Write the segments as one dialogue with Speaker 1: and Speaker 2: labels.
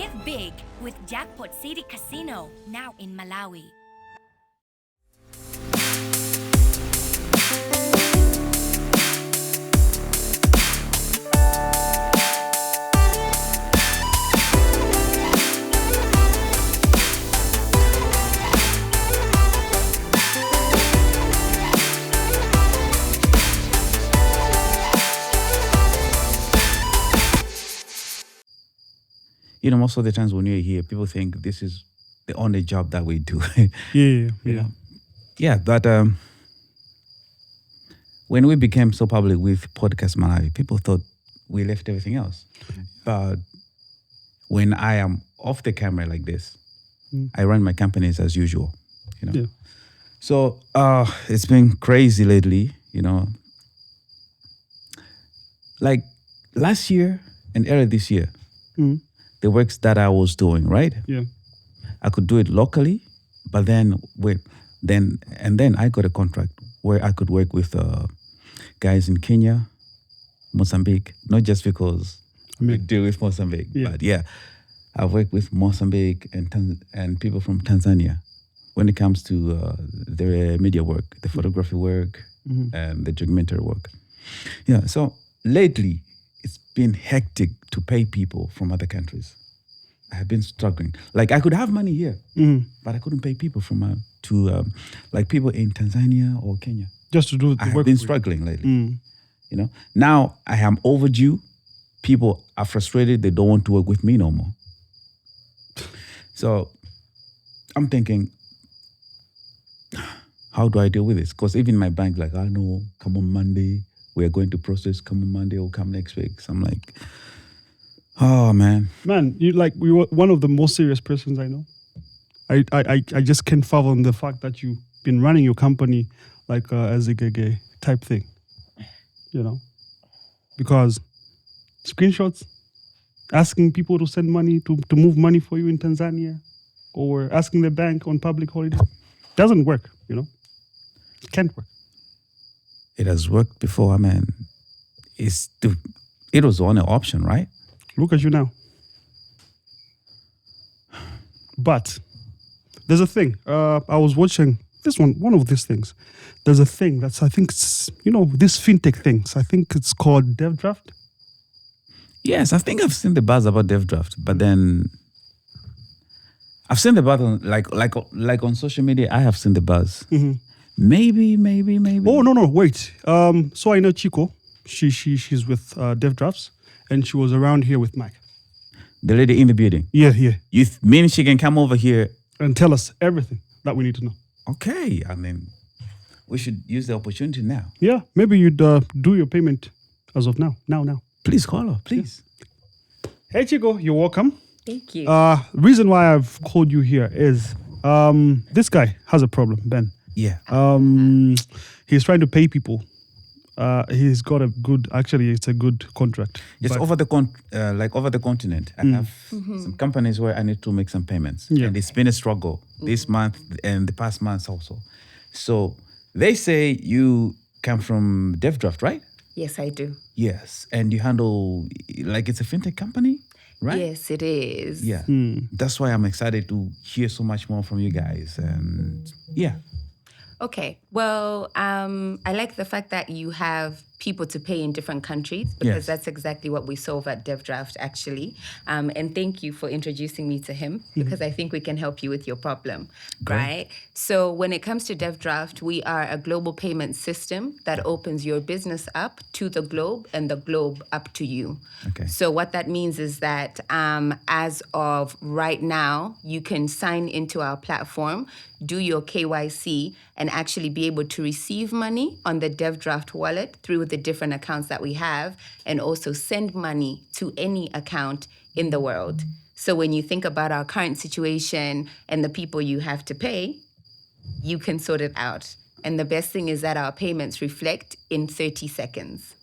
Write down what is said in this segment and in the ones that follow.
Speaker 1: Live big with Jackpot City Casino, now in Malawi.
Speaker 2: Most of the times when you're here, people think this is the only job that we do.
Speaker 3: Yeah.
Speaker 2: But when we became so public with Podcastmalawi, people thought we left everything else. But when I am off the camera like this, I run my companies as usual.
Speaker 3: Yeah.
Speaker 2: So it's been crazy lately. Like last year and earlier this year. The works that I was doing, right?
Speaker 3: Yeah.
Speaker 2: I could do it locally, but then I got a contract where I could work with guys in Kenya, Mozambique, not just because we deal with Mozambique, but I've worked with Mozambique and people from Tanzania when it comes to the media work, the photography work, and the documentary work. Yeah, so lately, it's been hectic to pay people from other countries. I have been struggling. Like I could have money here, but I couldn't pay people from like people in Tanzania or Kenya.
Speaker 3: Just to do the
Speaker 2: I have
Speaker 3: work.
Speaker 2: been struggling lately. Now I am overdue. People are frustrated. They don't want to work with me no more. So I'm thinking, how do I deal with this? Because even my bank, like, I know, come on Monday. We are going to process, come on Monday or come next week. So I'm like, oh, man.
Speaker 3: Man, you were one of the most serious persons I know. I just can't fathom the fact that you've been running your company like as a gay type thing, because screenshots, asking people to send money, to move money for you in Tanzania, or asking the bank on public holiday, doesn't work, It can't work.
Speaker 2: It has worked before. I mean, it was the only option, right?
Speaker 3: Look at you now. But there's a thing. I was watching this one of these things. There's a thing that's, I think it's, these fintech things. I think it's called Devdraft.
Speaker 2: Yes, I think I've seen the buzz about Devdraft, but then I've seen the buzz on, like on social media. I have seen the buzz. Maybe.
Speaker 3: Oh no! Wait. So I know Chico. She's with Devdrafts, and she was around here with Mike.
Speaker 2: The lady in the building.
Speaker 3: Yeah.
Speaker 2: You mean she can come over here
Speaker 3: and tell us everything that we need to know?
Speaker 2: Okay. I mean, we should use the opportunity now.
Speaker 3: Yeah. Maybe you'd do your payment as of now. Now.
Speaker 2: Please call her, please.
Speaker 3: Yeah. Hey Chico, you're welcome.
Speaker 1: Thank you.
Speaker 3: Reason why I've called you here is this guy has a problem, Ben.
Speaker 2: Yeah.
Speaker 3: He's trying to pay people. He's got it's a good contract.
Speaker 2: Just over the continent, I have some companies where I need to make some payments.
Speaker 3: Yeah.
Speaker 2: And it's been a struggle this month and the past months also. So they say you come from Devdraft, right?
Speaker 4: Yes, I do.
Speaker 2: Yes. And you handle, it's a fintech company, right?
Speaker 4: Yes, it is.
Speaker 2: Yeah. That's why I'm excited to hear so much more from you guys. And yeah.
Speaker 4: Okay. Well, I like the fact that you have people to pay in different countries because that's exactly what we solve at Devdraft, actually. And thank you for introducing me to him because I think we can help you with your problem, right? So when it comes to Devdraft, we are a global payment system that opens your business up to the globe and the globe up to you.
Speaker 2: Okay.
Speaker 4: So what that means is that as of right now, you can sign into our platform, do your KYC, and actually be able to receive money on the Devdraft wallet through the different accounts that we have, and also send money to any account in the world. So when you think about our current situation and the people you have to pay, you can sort it out. And the best thing is that our payments reflect in 30 seconds.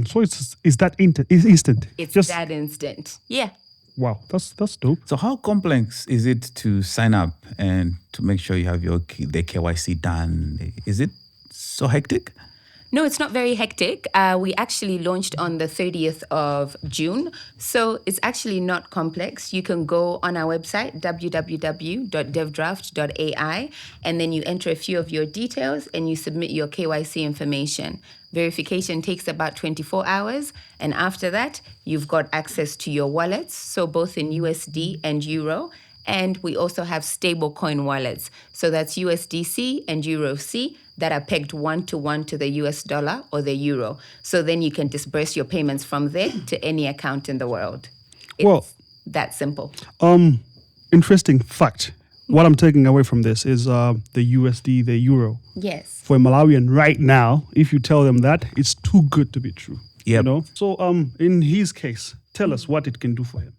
Speaker 3: So it's instant.
Speaker 4: It's just that instant. Yeah.
Speaker 3: Wow, that's dope.
Speaker 2: So how complex is it to sign up and to make sure you have the KYC done? Is it so hectic?
Speaker 4: No, it's not very hectic. We actually launched on the 30th of June. So it's actually not complex. You can go on our website, www.devdraft.ai, and then you enter a few of your details and you submit your KYC information. Verification takes about 24 hours. And after that, you've got access to your wallets, so both in USD and Euro. And we also have stablecoin wallets. So that's USDC and Euro C that are pegged 1-to-1 to the US dollar or the euro. So then you can disperse your payments from there to any account in the world. It's that simple.
Speaker 3: Interesting fact. What I'm taking away from this is the USD, the euro.
Speaker 4: Yes.
Speaker 3: For a Malawian right now, if you tell them that, it's too good to be true.
Speaker 2: Yep.
Speaker 3: You know? So in his case, tell us what it can do for him.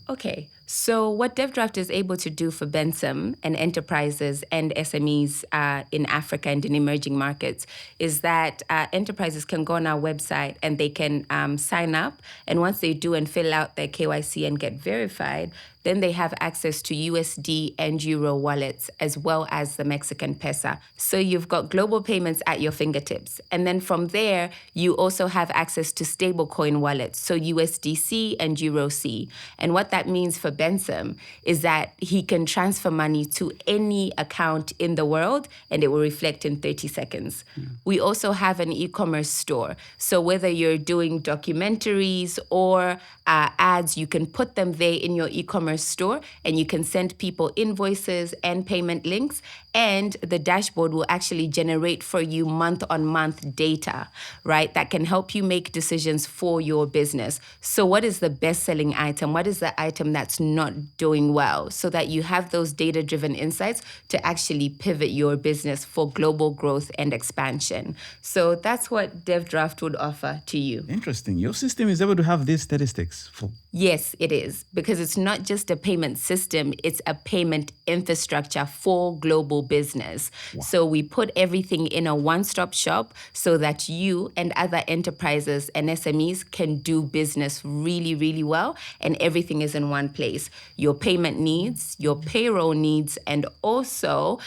Speaker 4: Okay, so what Devdraft is able to do for Bensam and enterprises and SMEs in Africa and in emerging markets is that enterprises can go on our website and they can sign up. And once they do and fill out their KYC and get verified, then they have access to USD and Euro wallets as well as the Mexican peso. So you've got global payments at your fingertips. And then from there, you also have access to stablecoin wallets, so USDC and Euro C. And what that means for Bensam is that he can transfer money to any account in the world and it will reflect in 30 seconds. We also have an e-commerce store. So whether you're doing documentaries or ads, you can put them there in your e-commerce store and you can send people invoices and payment links, and the dashboard will actually generate for you month-on-month data, right? That can help you make decisions for your business. So what is the best-selling item? What is the item that's not doing well? So that you have those data-driven insights to actually pivot your business for global growth and expansion. So that's what Devdraft would offer to you.
Speaker 2: Interesting. Your system is able to have these statistics.
Speaker 4: Yes, it is, because it's not just a payment system, it's a payment infrastructure for global business. Wow. So we put everything in a one-stop shop so that you and other enterprises and SMEs can do business really, really well, and everything is in one place. Your payment needs, your payroll needs, and also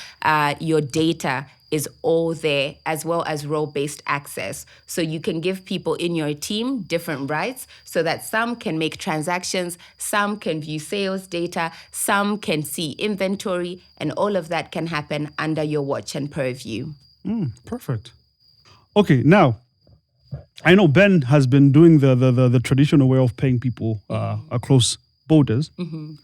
Speaker 4: your data is all there, as well as role-based access. So you can give people in your team different rights so that some can make transactions, some can view sales data, some can see inventory, and all of that can happen under your watch and purview.
Speaker 3: Perfect. Okay, now, I know Ben has been doing the traditional way of paying people across borders,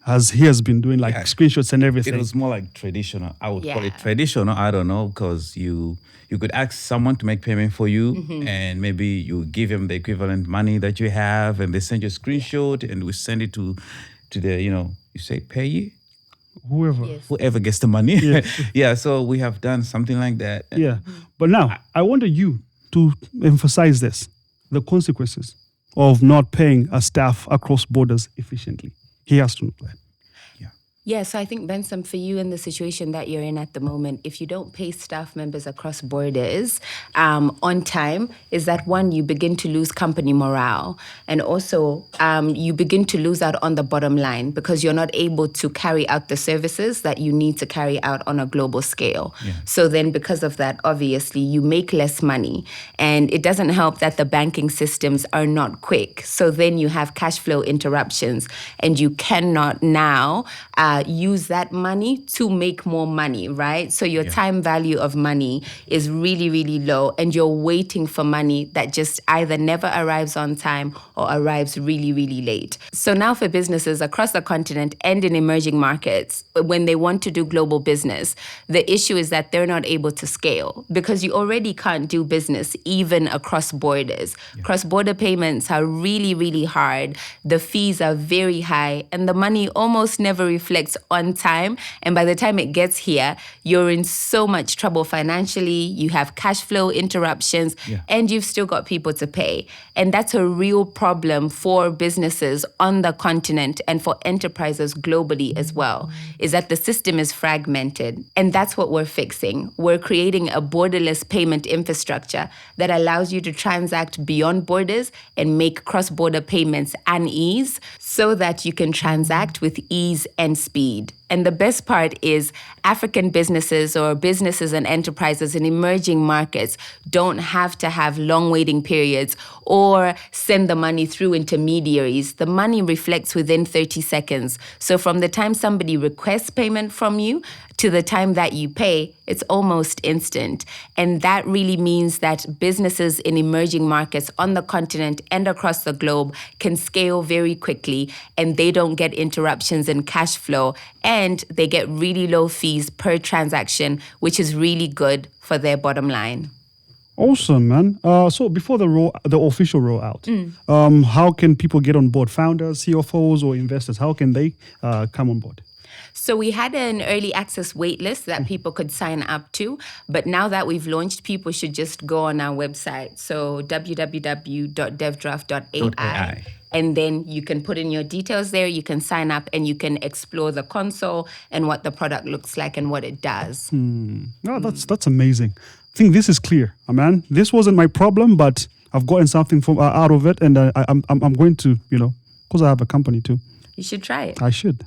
Speaker 3: as he has been doing screenshots and everything.
Speaker 2: It was more like traditional. I would call it
Speaker 4: Yeah.
Speaker 2: traditional. I don't know, because you could ask someone to make payment for you, and maybe you give them the equivalent money that you have, and they send you a screenshot, and we send it to the, you say payee,
Speaker 3: Whoever.
Speaker 4: Yes.
Speaker 2: whoever gets the money.
Speaker 3: Yeah.
Speaker 2: Yeah, so we have done something like that.
Speaker 3: Yeah. But now, I wanted you to emphasize this, the consequences of not paying a staff across borders efficiently. He has to know that.
Speaker 4: Yeah, so I think, Bensam, for you in the situation that you're in at the moment, if you don't pay staff members across borders on time, is that one, you begin to lose company morale. And also, you begin to lose out on the bottom line because you're not able to carry out the services that you need to carry out on a global scale. Yeah. So then because of that, obviously, you make less money. And it doesn't help that the banking systems are not quick. So then you have cash flow interruptions and you cannot now use that money to make more money, right? So your time value of money is really, really low, and you're waiting for money that just either never arrives on time or arrives really, really late. So now for businesses across the continent and in emerging markets, when they want to do global business, the issue is that they're not able to scale because you already can't do business even across borders. Yeah. Cross-border payments are really, really hard. The fees are very high, and the money almost never reflects on time. And by the time it gets here, you're in so much trouble financially. You have cash flow interruptions, and you've still got people to pay. And that's a real problem for businesses on the continent and for enterprises globally as well, is that the system is fragmented. And that's what we're fixing. We're creating a borderless payment infrastructure that allows you to transact beyond borders and make cross-border payments an ease so that you can transact with ease and speed. And the best part is African businesses or businesses and enterprises in emerging markets don't have to have long waiting periods or send the money through intermediaries. The money reflects within 30 seconds. So from the time somebody requests payment from you to the time that you pay, it's almost instant. And that really means that businesses in emerging markets on the continent and across the globe can scale very quickly, and they don't get interruptions in cash flow, and they get really low fees per transaction, which is really good for their bottom line.
Speaker 3: Awesome, man. So before the official rollout, how can people get on board? Founders, CFOs, or investors? How can they come on board?
Speaker 4: So we had an early access waitlist that people could sign up to, but now that we've launched, people should just go on our website. So www.devdraft.ai. And then you can put in your details there, you can sign up, and you can explore the console and what the product looks like and what it does.
Speaker 3: No, that's amazing. I think this is clear, man. This wasn't my problem, but I've gotten something out of it, and I'm going to, because I have a company too.
Speaker 4: You should try it.
Speaker 3: I should.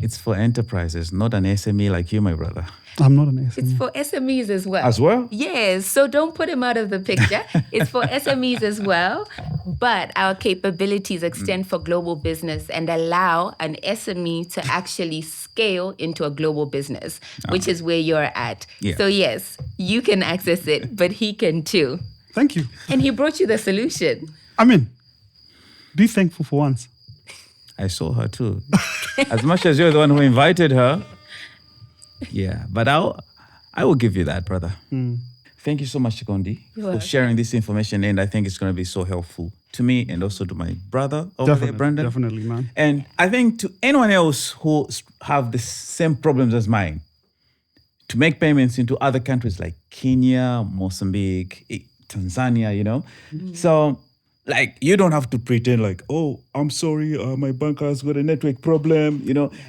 Speaker 2: It's for enterprises, not an SME like you, my brother.
Speaker 3: I'm not an SME.
Speaker 4: It's for SMEs as well.
Speaker 2: As well?
Speaker 4: Yes. So don't put him out of the picture. It's for SMEs as well. But our capabilities extend for global business and allow an SME to actually scale into a global business, which is where you're at.
Speaker 2: Yeah.
Speaker 4: So yes, you can access it, but he can too.
Speaker 3: Thank you.
Speaker 4: And he brought you the solution.
Speaker 3: I mean, be thankful for once.
Speaker 2: I saw her too. As much as you're the one who invited her. Yeah, but I will give you that, brother. Thank you so much, Chikondi, for sharing this information. And I think it's going to be so helpful to me and also to my brother over there, Brandon.
Speaker 3: Definitely, man.
Speaker 2: And I think to anyone else who have the same problems as mine, to make payments into other countries like Kenya, Mozambique, Tanzania, So, like, you don't have to pretend like, oh, I'm sorry, my bank has got a network problem.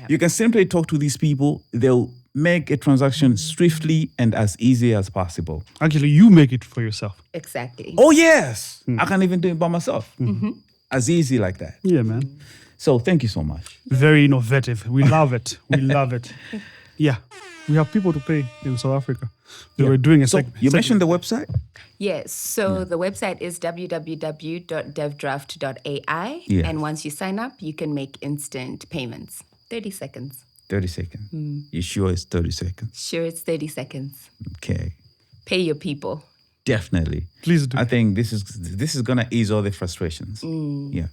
Speaker 2: You can simply talk to these people. They'll make a transaction swiftly and as easy as possible.
Speaker 3: Actually, you make it for yourself.
Speaker 4: Exactly.
Speaker 2: Oh, yes. I can even do it by myself. As easy like that.
Speaker 3: Yeah, man.
Speaker 2: So thank you so much.
Speaker 3: Very innovative. We love it. Yeah. We have people to pay in South Africa. They were doing a segment.
Speaker 2: You mentioned the website?
Speaker 4: Yes. So the website is www.devdraft.ai.
Speaker 2: Yeah.
Speaker 4: And once you sign up, you can make instant payments. 30 seconds.
Speaker 2: 30 seconds. You sure it's 30 seconds?
Speaker 4: Sure, it's 30 seconds.
Speaker 2: Okay.
Speaker 4: Pay your people.
Speaker 2: Definitely.
Speaker 3: Please do.
Speaker 2: I think this is gonna ease all the frustrations. Yeah.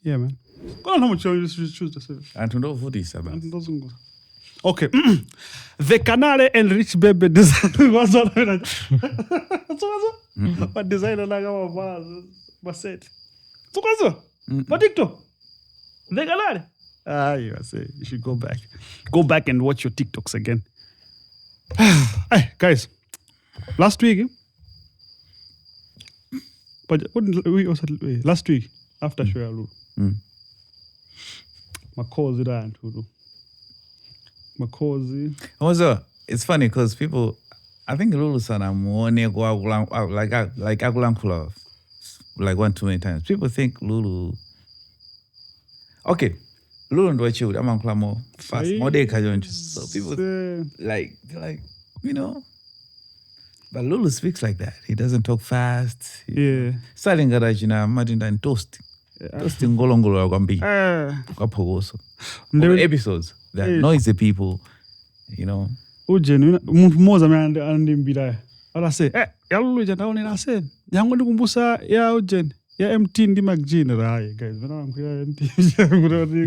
Speaker 3: Yeah, man. Go on, how much you choose the service?
Speaker 2: And to know who this about.
Speaker 3: Okay. The Canale and Rich Baby design was what designer like our set. So what TikTok? The Canale. You say you should go back and watch your TikToks again. Hey guys, last week, but last week after show, Makozi and Tudu. Makozi.
Speaker 2: Also, it's funny because people, I think Lulu sana muone like Agulankula like one too many times. People think Lulu. Okay. Lulu ndo child amankula more fast. More day kajonji. So people they're like, but Lulu speaks like that. He doesn't talk fast.
Speaker 3: Yeah.
Speaker 2: Starting garajina madinda and toast. Toasting ngolongolo yakwambi. Kwapogoso. Episodes. They're noisy people,
Speaker 3: Ujeni muntu mmoja ananimbira. Ala say, ya Lulu jana na say, yangu ndikumbusa ya ujeni. Ya MT ndi McGene raye guys. Bana amkuya MT.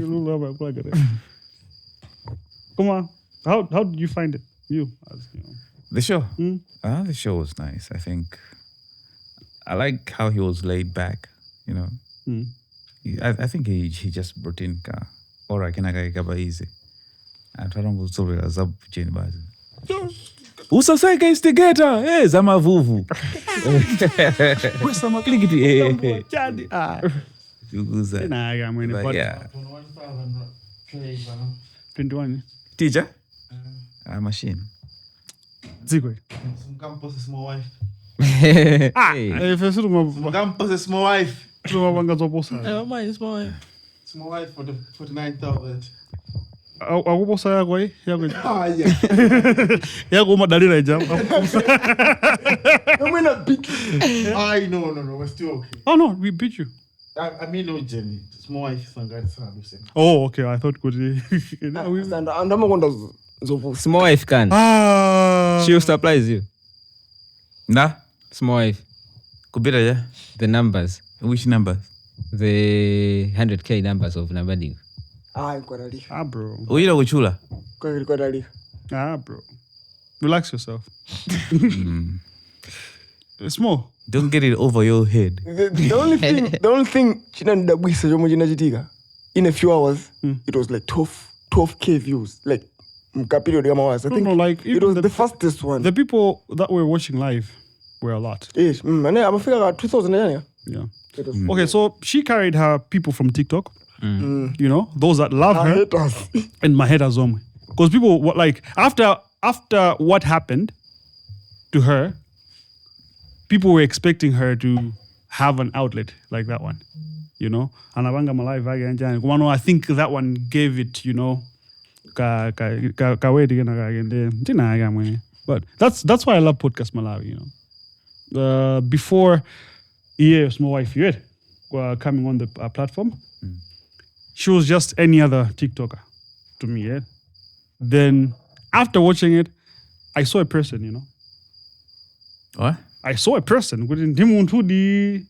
Speaker 3: Lulu aba kwa gare. Come on. How did you find it?
Speaker 2: The show? The show was nice. I think I like how he was laid back, I think he just brought in ora kinakaba easy. And twarongosolera za Jane bazi. Usaseka instigator, zamavuvu.
Speaker 3: Kwesa
Speaker 2: Clickity,
Speaker 3: Chadi.
Speaker 2: Yuguza.
Speaker 3: Na ya mwene
Speaker 2: But
Speaker 3: pot.
Speaker 2: yeah.
Speaker 3: 21.
Speaker 2: Teacher? Machine.
Speaker 3: Zikwe.
Speaker 5: Some possess my wife.
Speaker 3: Fesiru
Speaker 5: Some possess my wife.
Speaker 3: mabanga zoposa.
Speaker 5: It's my wife for the 49,000.
Speaker 3: akuposa yako yako
Speaker 5: Ah, yeah.
Speaker 3: yako madalira jam.
Speaker 5: I'm gonna beat you. No, we're still okay.
Speaker 3: Oh no, we beat you.
Speaker 5: I mean, no, Jenny. Small wife,
Speaker 3: Oh, okay. I thought good.
Speaker 6: Small wife can. She'll surprise you.
Speaker 2: Nah,
Speaker 6: Small wife.
Speaker 2: kubira yeah.
Speaker 6: The numbers.
Speaker 2: Which numbers?
Speaker 6: The 100k numbers of Nambading.
Speaker 3: Bro.
Speaker 2: Uyira kuchula.
Speaker 3: Bro. Relax yourself. Small.
Speaker 2: Don't get it over your head.
Speaker 7: The only thing chinandabwisa chomwe chinachitika in a few hours it was like 12k views like mka period ya mawas. I think
Speaker 3: like
Speaker 7: it was the fastest one.
Speaker 3: The people that were watching live were a lot.
Speaker 7: Yes, and I'm figure out 2000
Speaker 3: yeah. Okay, so she carried her people from TikTok. You know, those that love her
Speaker 7: haters.
Speaker 3: and my haters only. Because people were like after what happened to her, people were expecting her to have an outlet like that one, you know. And I think that one gave it, you know, but that's why I love Podcastmalawi, you know. Before Small Wife coming on the platform, she was just any other TikToker to me, yeah. Then after watching it, I saw a person, you know.
Speaker 2: What?
Speaker 3: I saw a person within Dimuntudi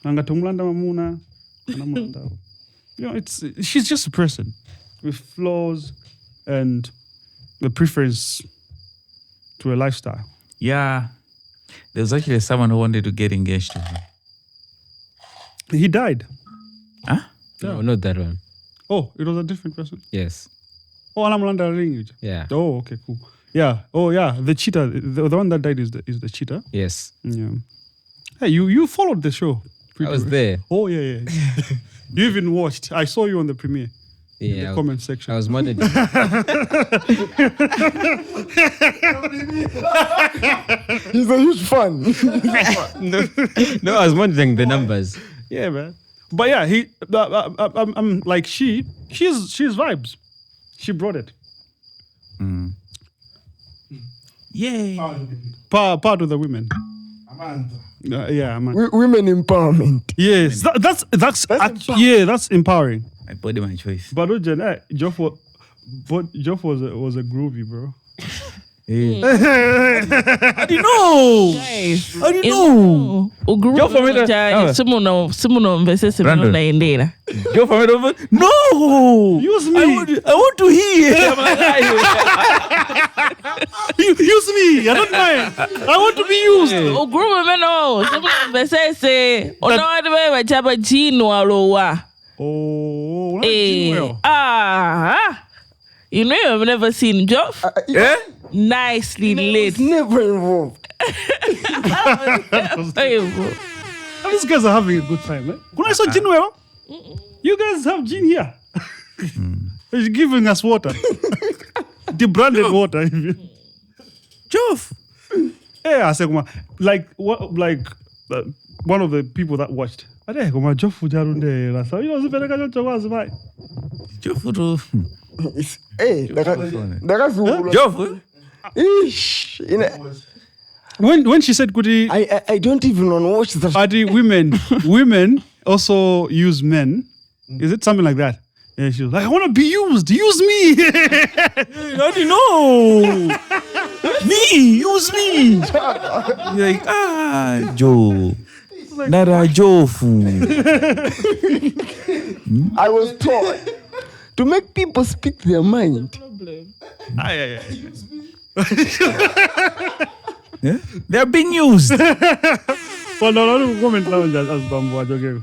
Speaker 3: Nangatungulanda Mamuna. You know, she's just a person with flaws and the preference to a lifestyle.
Speaker 2: Yeah. There was actually someone who wanted to get engaged to her.
Speaker 3: He died.
Speaker 2: Huh?
Speaker 6: No, not that one.
Speaker 3: Oh, it was a different person.
Speaker 6: Yes.
Speaker 3: Oh, Alamulanda language.
Speaker 6: Yeah.
Speaker 3: Oh, okay, cool. Yeah. Oh, yeah. The cheetah. The one that died is the cheetah.
Speaker 6: Yes.
Speaker 3: Yeah. Hey, you followed the show.
Speaker 6: I was there.
Speaker 3: Oh yeah. You even watched. I saw you on the premiere.
Speaker 6: Yeah.
Speaker 3: In the comment section.
Speaker 6: I was monitoring.
Speaker 7: He's a huge fan.
Speaker 6: No, I was monitoring the numbers.
Speaker 3: Yeah, man. But yeah, I'm like she's vibes. She brought it.
Speaker 2: Yay.
Speaker 3: Part of the women.
Speaker 5: Amanda.
Speaker 3: Yeah, man.
Speaker 7: Women empowerment.
Speaker 3: Yes, that's empowering.
Speaker 2: I body my choice.
Speaker 3: But Geoff was a groovy, bro.
Speaker 2: I didn't know.
Speaker 8: Guys,
Speaker 2: I didn't know.
Speaker 8: Geoff simuno mvesese
Speaker 2: Brandon.
Speaker 8: naendera.
Speaker 2: Go from it over. No.
Speaker 3: Use me.
Speaker 2: I want to hear.
Speaker 3: Use me. I don't mind. I want to be used.
Speaker 8: Ugrumu meno simuno mvesese onawadwe bachaba jino alowa.
Speaker 3: Oh,
Speaker 8: you know you've never seen Geoff?
Speaker 2: Yeah?
Speaker 8: Nicely lit.
Speaker 7: Never involved.
Speaker 3: These guys are having a good time, man. When I saw gin well, you guys have gin here. He's giving us water. The branded water.
Speaker 2: Geoff.
Speaker 3: Yeah, I said, like one of the people that watched. Geoff
Speaker 7: Hey,
Speaker 2: Geoff.
Speaker 3: when she said Kuti,
Speaker 7: I don't even want to watch that.
Speaker 3: Adi women also use men. Is it something like that? And she was like, I want to be used. Use me. I didn't know. Me, use me.
Speaker 2: You're like, Joe. Nara Geoff.
Speaker 7: I was taught to make people speak their mind.
Speaker 2: Yeah? They are being used.
Speaker 3: Well, no, comment lounge as Bambo Ajoge.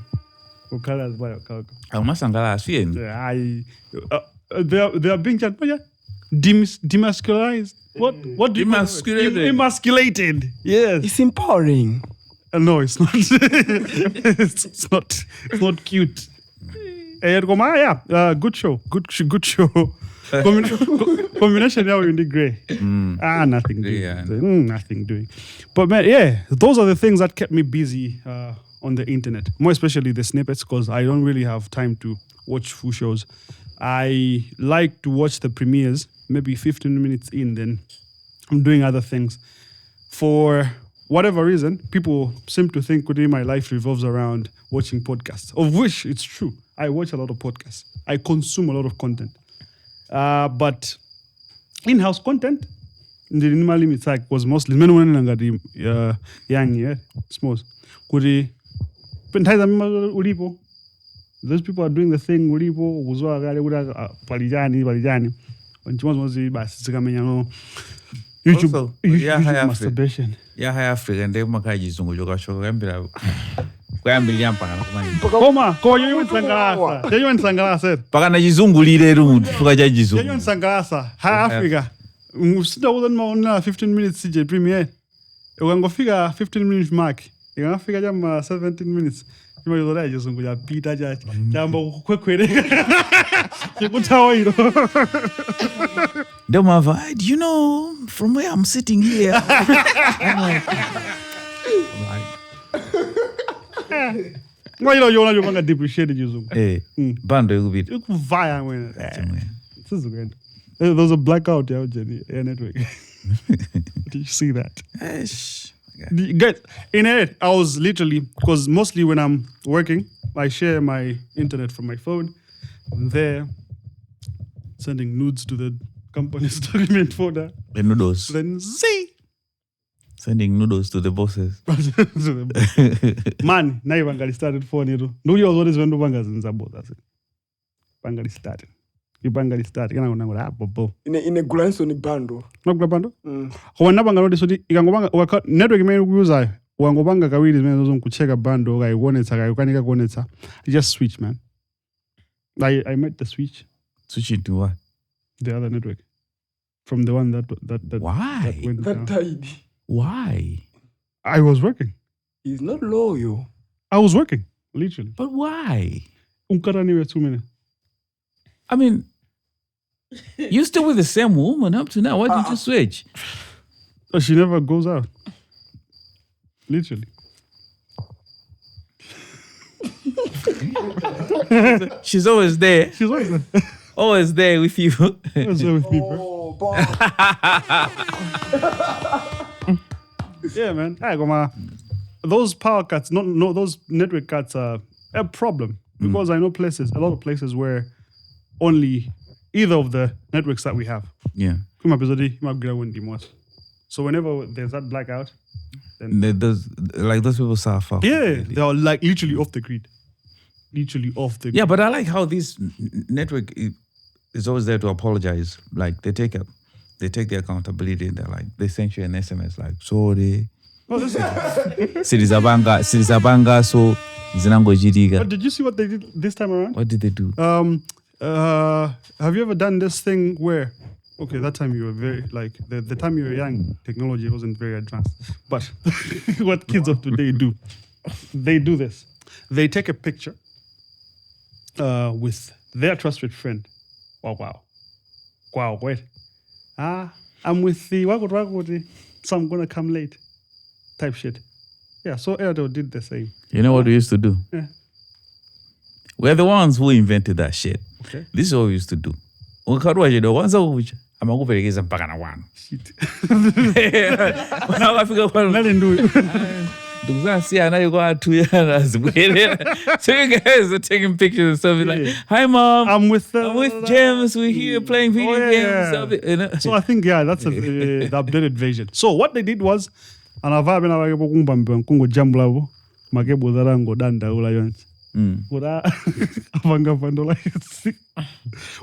Speaker 3: They are being demasculized. What do you
Speaker 2: Demasculated.
Speaker 3: Emasculated. Yes.
Speaker 7: It's empowering.
Speaker 3: No, it's not. it's not cute. Good show. Good show. Combination now in the grey. Nothing doing.
Speaker 2: Yeah.
Speaker 3: Nothing doing. But man, yeah, those are the things that kept me busy on the internet. More especially the snippets, because I don't really have time to watch full shows. I like to watch the premieres, maybe 15 minutes in, then I'm doing other things. For whatever reason, people seem to think my life revolves around watching podcasts, of which it's true. I watch a lot of podcasts. I consume a lot of content. But in-house content, the minimal limits was mostly men young, small. Those people are doing the thing ulipo kuzwa kale kuda palijani YouTube masturbation.
Speaker 2: Yeah, high Africa and they makaji zungu joka shoka kambira. Kwambili mpaka
Speaker 3: Koma, ko yo nsangalasa. Yo nsangalasa.
Speaker 2: Paka na jizungulire rundi tukaja jizungu.
Speaker 3: Yo nsangalasa. High Africa. Usida uzanma 15 minutes CJ premiere. Ukangofika 15 minutes mark. Ukangofika jama 17 minutes. You know that jizungu ya pita jaji. Jambo kwekwere. Chikutawa hilo.
Speaker 2: Do you know from where I'm sitting here? I'm like
Speaker 3: Why you know you're depreciate jizungu?
Speaker 2: Bando yubit.
Speaker 3: Ukuvaya when. This is good. There's a blackout out Jenny network. Did you see that? Guys, in it, I was literally, because mostly when I'm working, I share my internet from my phone. I'm there sending nudes to the company's document folder.
Speaker 2: The noodles.
Speaker 3: Then see.
Speaker 2: Sending noodles to the bosses.
Speaker 3: Man, now you bangali started phone you. No, you always when do bangas in Zabo. That's it. Bangali started. You bangali started. Kana unangola bobo.
Speaker 7: In a glance on the bando.
Speaker 3: No bando. Kwa banga no so ikangobanga network imene kuuza wangobanga kawiri zimene zozo kucheka bando kaikuonetsa kaikanika kuonetsa. Just switch, man. I made the switch.
Speaker 2: Switch it to what?
Speaker 3: The other network. From the one that
Speaker 2: why?
Speaker 3: That went
Speaker 7: that died.
Speaker 2: Why?
Speaker 3: I was working.
Speaker 7: He's not loyal.
Speaker 3: I was working, literally.
Speaker 2: But why?
Speaker 3: Unkaraniwe 2 minutes.
Speaker 2: I mean, you still with the same woman up to now. Why did you switch?
Speaker 3: She never goes out. Literally.
Speaker 2: She's always there.
Speaker 3: She's always there.
Speaker 2: Always there with you.
Speaker 3: Always there with me, bro. Yeah, man. Those power cuts, those network cuts are a problem. Because I know a lot of places where only either of the networks that we have.
Speaker 2: Yeah.
Speaker 3: So whenever there's that blackout, then
Speaker 2: those people suffer.
Speaker 3: Yeah, they are like literally off the grid. Literally off the grid.
Speaker 2: Yeah, but I like how this network is always there to apologize. Like they take the accountability and they send you an SMS like, sorry.
Speaker 3: Oh, listen.
Speaker 2: Sirizabanga so zinango jidiga.
Speaker 3: But did you see what they did this time around?
Speaker 2: What did they do?
Speaker 3: Have you ever done this thing where, okay, that time you were very, the time you were young, technology wasn't very advanced. But what kids of today do, they do this. They take a picture with their trusted friend. Wow, wait. I'm with the Wagoti, so I'm going to come late type shit. Yeah, so Airtel did the same.
Speaker 2: You know what we used to do?
Speaker 3: Yeah.
Speaker 2: We're the ones who invented that shit.
Speaker 3: Okay.
Speaker 2: This is what we used to do. Amakuperekeza mpaka na wanu.
Speaker 3: Shit.
Speaker 2: Nothing do it. So you guys are taking pictures and stuff like, hi mom, I'm with James, we're here playing video games. You know?
Speaker 3: So I think, that's the updated version. So what they did was,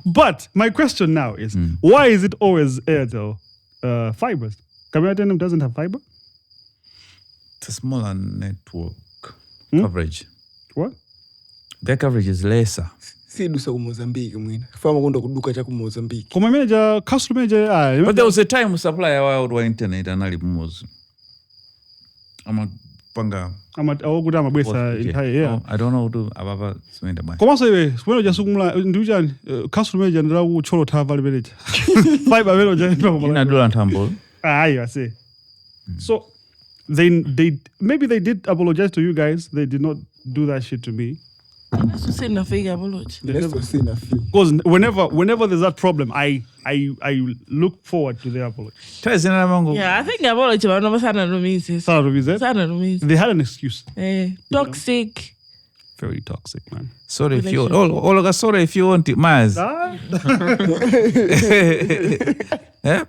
Speaker 3: but my question now is, why is it always Airtel fibers? Camera doesn't have fiber?
Speaker 2: It's a smaller network coverage.
Speaker 3: What?
Speaker 2: Their coverage is lesser.
Speaker 7: Sidusa ku Mozambique mwina. Fama kwenda kuduka cha ku Mozambique.
Speaker 3: Kuma manager, customer manager.
Speaker 2: But there was a time supplier wa internet anali mumozi. Amapanga.
Speaker 3: Amaguda amabwesa entire yeah.
Speaker 2: I don't know to ababa swenda bwana.
Speaker 3: Koma sewe, sweno jasunkumula ndujani customer manager ndira ku cholo tava libeleja. Fiber velo jani.
Speaker 2: Ina dola ntambo.
Speaker 3: I say. So they maybe they did apologize to you guys. They did not do that shit to me.
Speaker 8: Let's just say nothing apology.
Speaker 7: Let's just say nothing.
Speaker 3: Because whenever there's that problem, I look forward to their apology.
Speaker 8: Yeah, I think apology, but no sana rumizi.
Speaker 3: Sana rumizi?
Speaker 8: Sana rumizi.
Speaker 3: They had an excuse.
Speaker 8: Toxic.
Speaker 3: Very toxic, man.
Speaker 2: Sorry if you sorry if you want it, Maz. Yeah?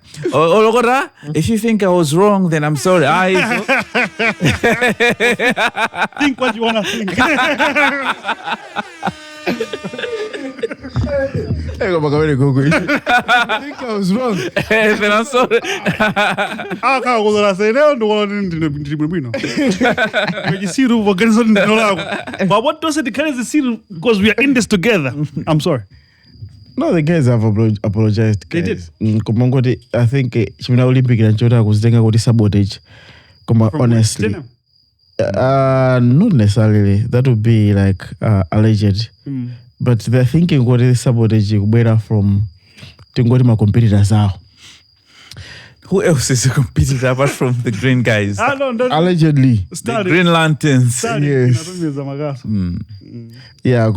Speaker 2: If you think I was wrong, then I'm sorry.
Speaker 3: Think what you wanna think.
Speaker 7: I think I was wrong.
Speaker 2: Then I'm sorry.
Speaker 3: But what does it because we are in this together? I'm sorry.
Speaker 5: No, the guys have apologized.
Speaker 3: They
Speaker 5: Guys.
Speaker 3: did.
Speaker 5: I think Chimina Olympic and Chota was doing a sabotage. Honestly.
Speaker 3: Jenna?
Speaker 5: Not necessarily. That would be like alleged. But they're thinking what is sabotage better from my competitors now.
Speaker 2: Who else is a competitor apart from the green guys?
Speaker 5: Allegedly.
Speaker 2: The Green Lanterns.
Speaker 5: Yes. Yeah,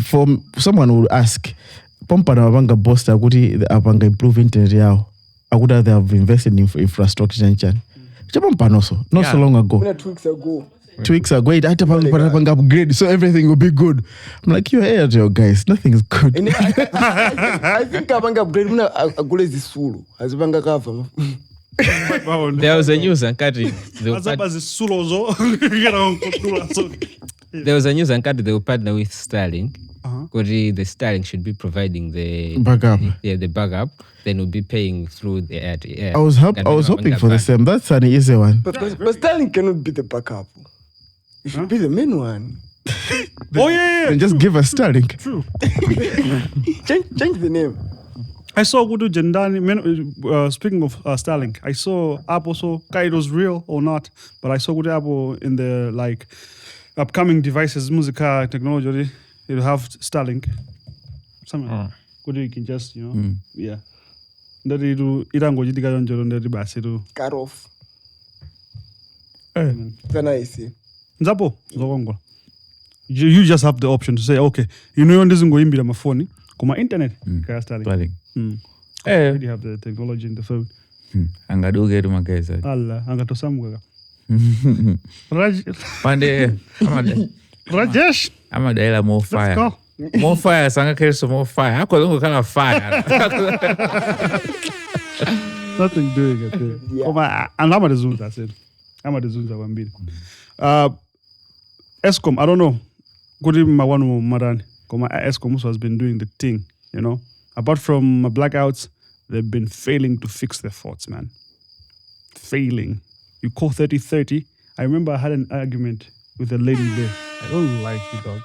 Speaker 5: for someone who would ask, Pompa na wabanga bosta kuti abanga improve internet yao. Akuda they have invested in infrastructure and chan. Pompa no so long ago. 2 weeks ago, it had to upgrade, so everything will be good. I'm like, you're Airtel, guys. Nothing is good.
Speaker 7: I think abanga upgrade muna agule zisulu. Azibanga cover.
Speaker 6: There was a news and country. There was a news and country they will partner with Starlink. Because the Starlink should be providing the
Speaker 5: backup.
Speaker 6: The backup. Then we'll be paying through the air.
Speaker 5: I was hoping for the same. That's an easy one.
Speaker 7: But Starlink cannot be the backup. It should be the main one.
Speaker 5: Then just give us Starlink.
Speaker 3: True.
Speaker 7: change the name.
Speaker 3: I saw Gudu Jendani. Speaking of Starlink, I saw app also. It was real or not, but I saw Gudu app in the upcoming devices, musica technology. It'll have Starlink. Something. Gudu you can just yeah. That irango jitika yonjoro ndeti basi to
Speaker 7: cut off. Kana isi.
Speaker 3: Nzapo zokongola. You just have the option to say, okay, ndizingoyimbira mafoni kuma internet kaya Starlink. You have the technology in the phone.
Speaker 2: Angaduge mageza.
Speaker 3: Allah, angatosamwe. Rajesh.
Speaker 2: Amadaila more fire.
Speaker 3: Let's go.
Speaker 2: More fire, sanga keso more fire. How could kind of fire?
Speaker 3: Nothing doing it. Yeah. And I'm at the Zoom, that's it. I'm at the Zoom, I'm being. ESCOM, I don't know. Good evening, my one Maran. ESCOM also has been doing the thing, Apart from blackouts, they've been failing to fix their faults, man. Failing. You call 3030. I remember I had an argument with a lady there. I don't like you, dog.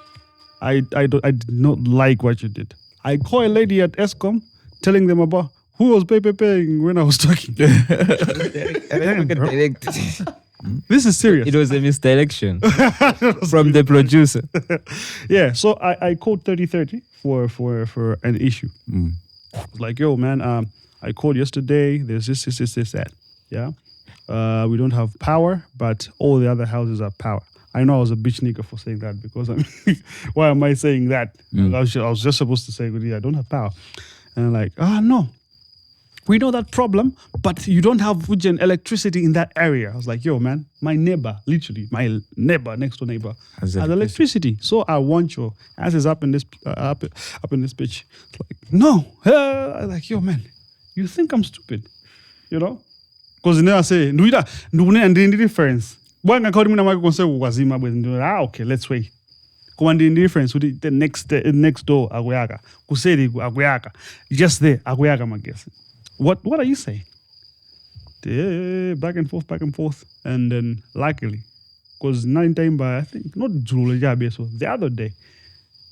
Speaker 3: I did not like what you did. I call a lady at ESCOM telling them about who was paying when I was talking. This is serious.
Speaker 6: It was a misdirection from the producer.
Speaker 3: Yeah, so I called 3030 for an issue. I was like, yo, man, I called yesterday. There's this, that. Yeah. We don't have power, but all the other houses have power. I know I was a bitch nigga for saying that because why am I saying that? I was just supposed to say, I don't have power. And I'm like, no. We know that problem, but you don't have electricity in that area. I was like, yo, man, my neighbor, literally, my neighbor, next door neighbor, has electricity. So I want your asses up in this up in this bitch. It's like, no. I was like, yo, man, you think I'm stupid, Because I say, no difference. Okay, let's wait. The difference with the next door, aguyaka. Kuseri aguyaka. Just there, aguyaka, my guess. What are you saying? Back and forth. And then luckily, because 9 times by I think not Julie Jabe, so the other day,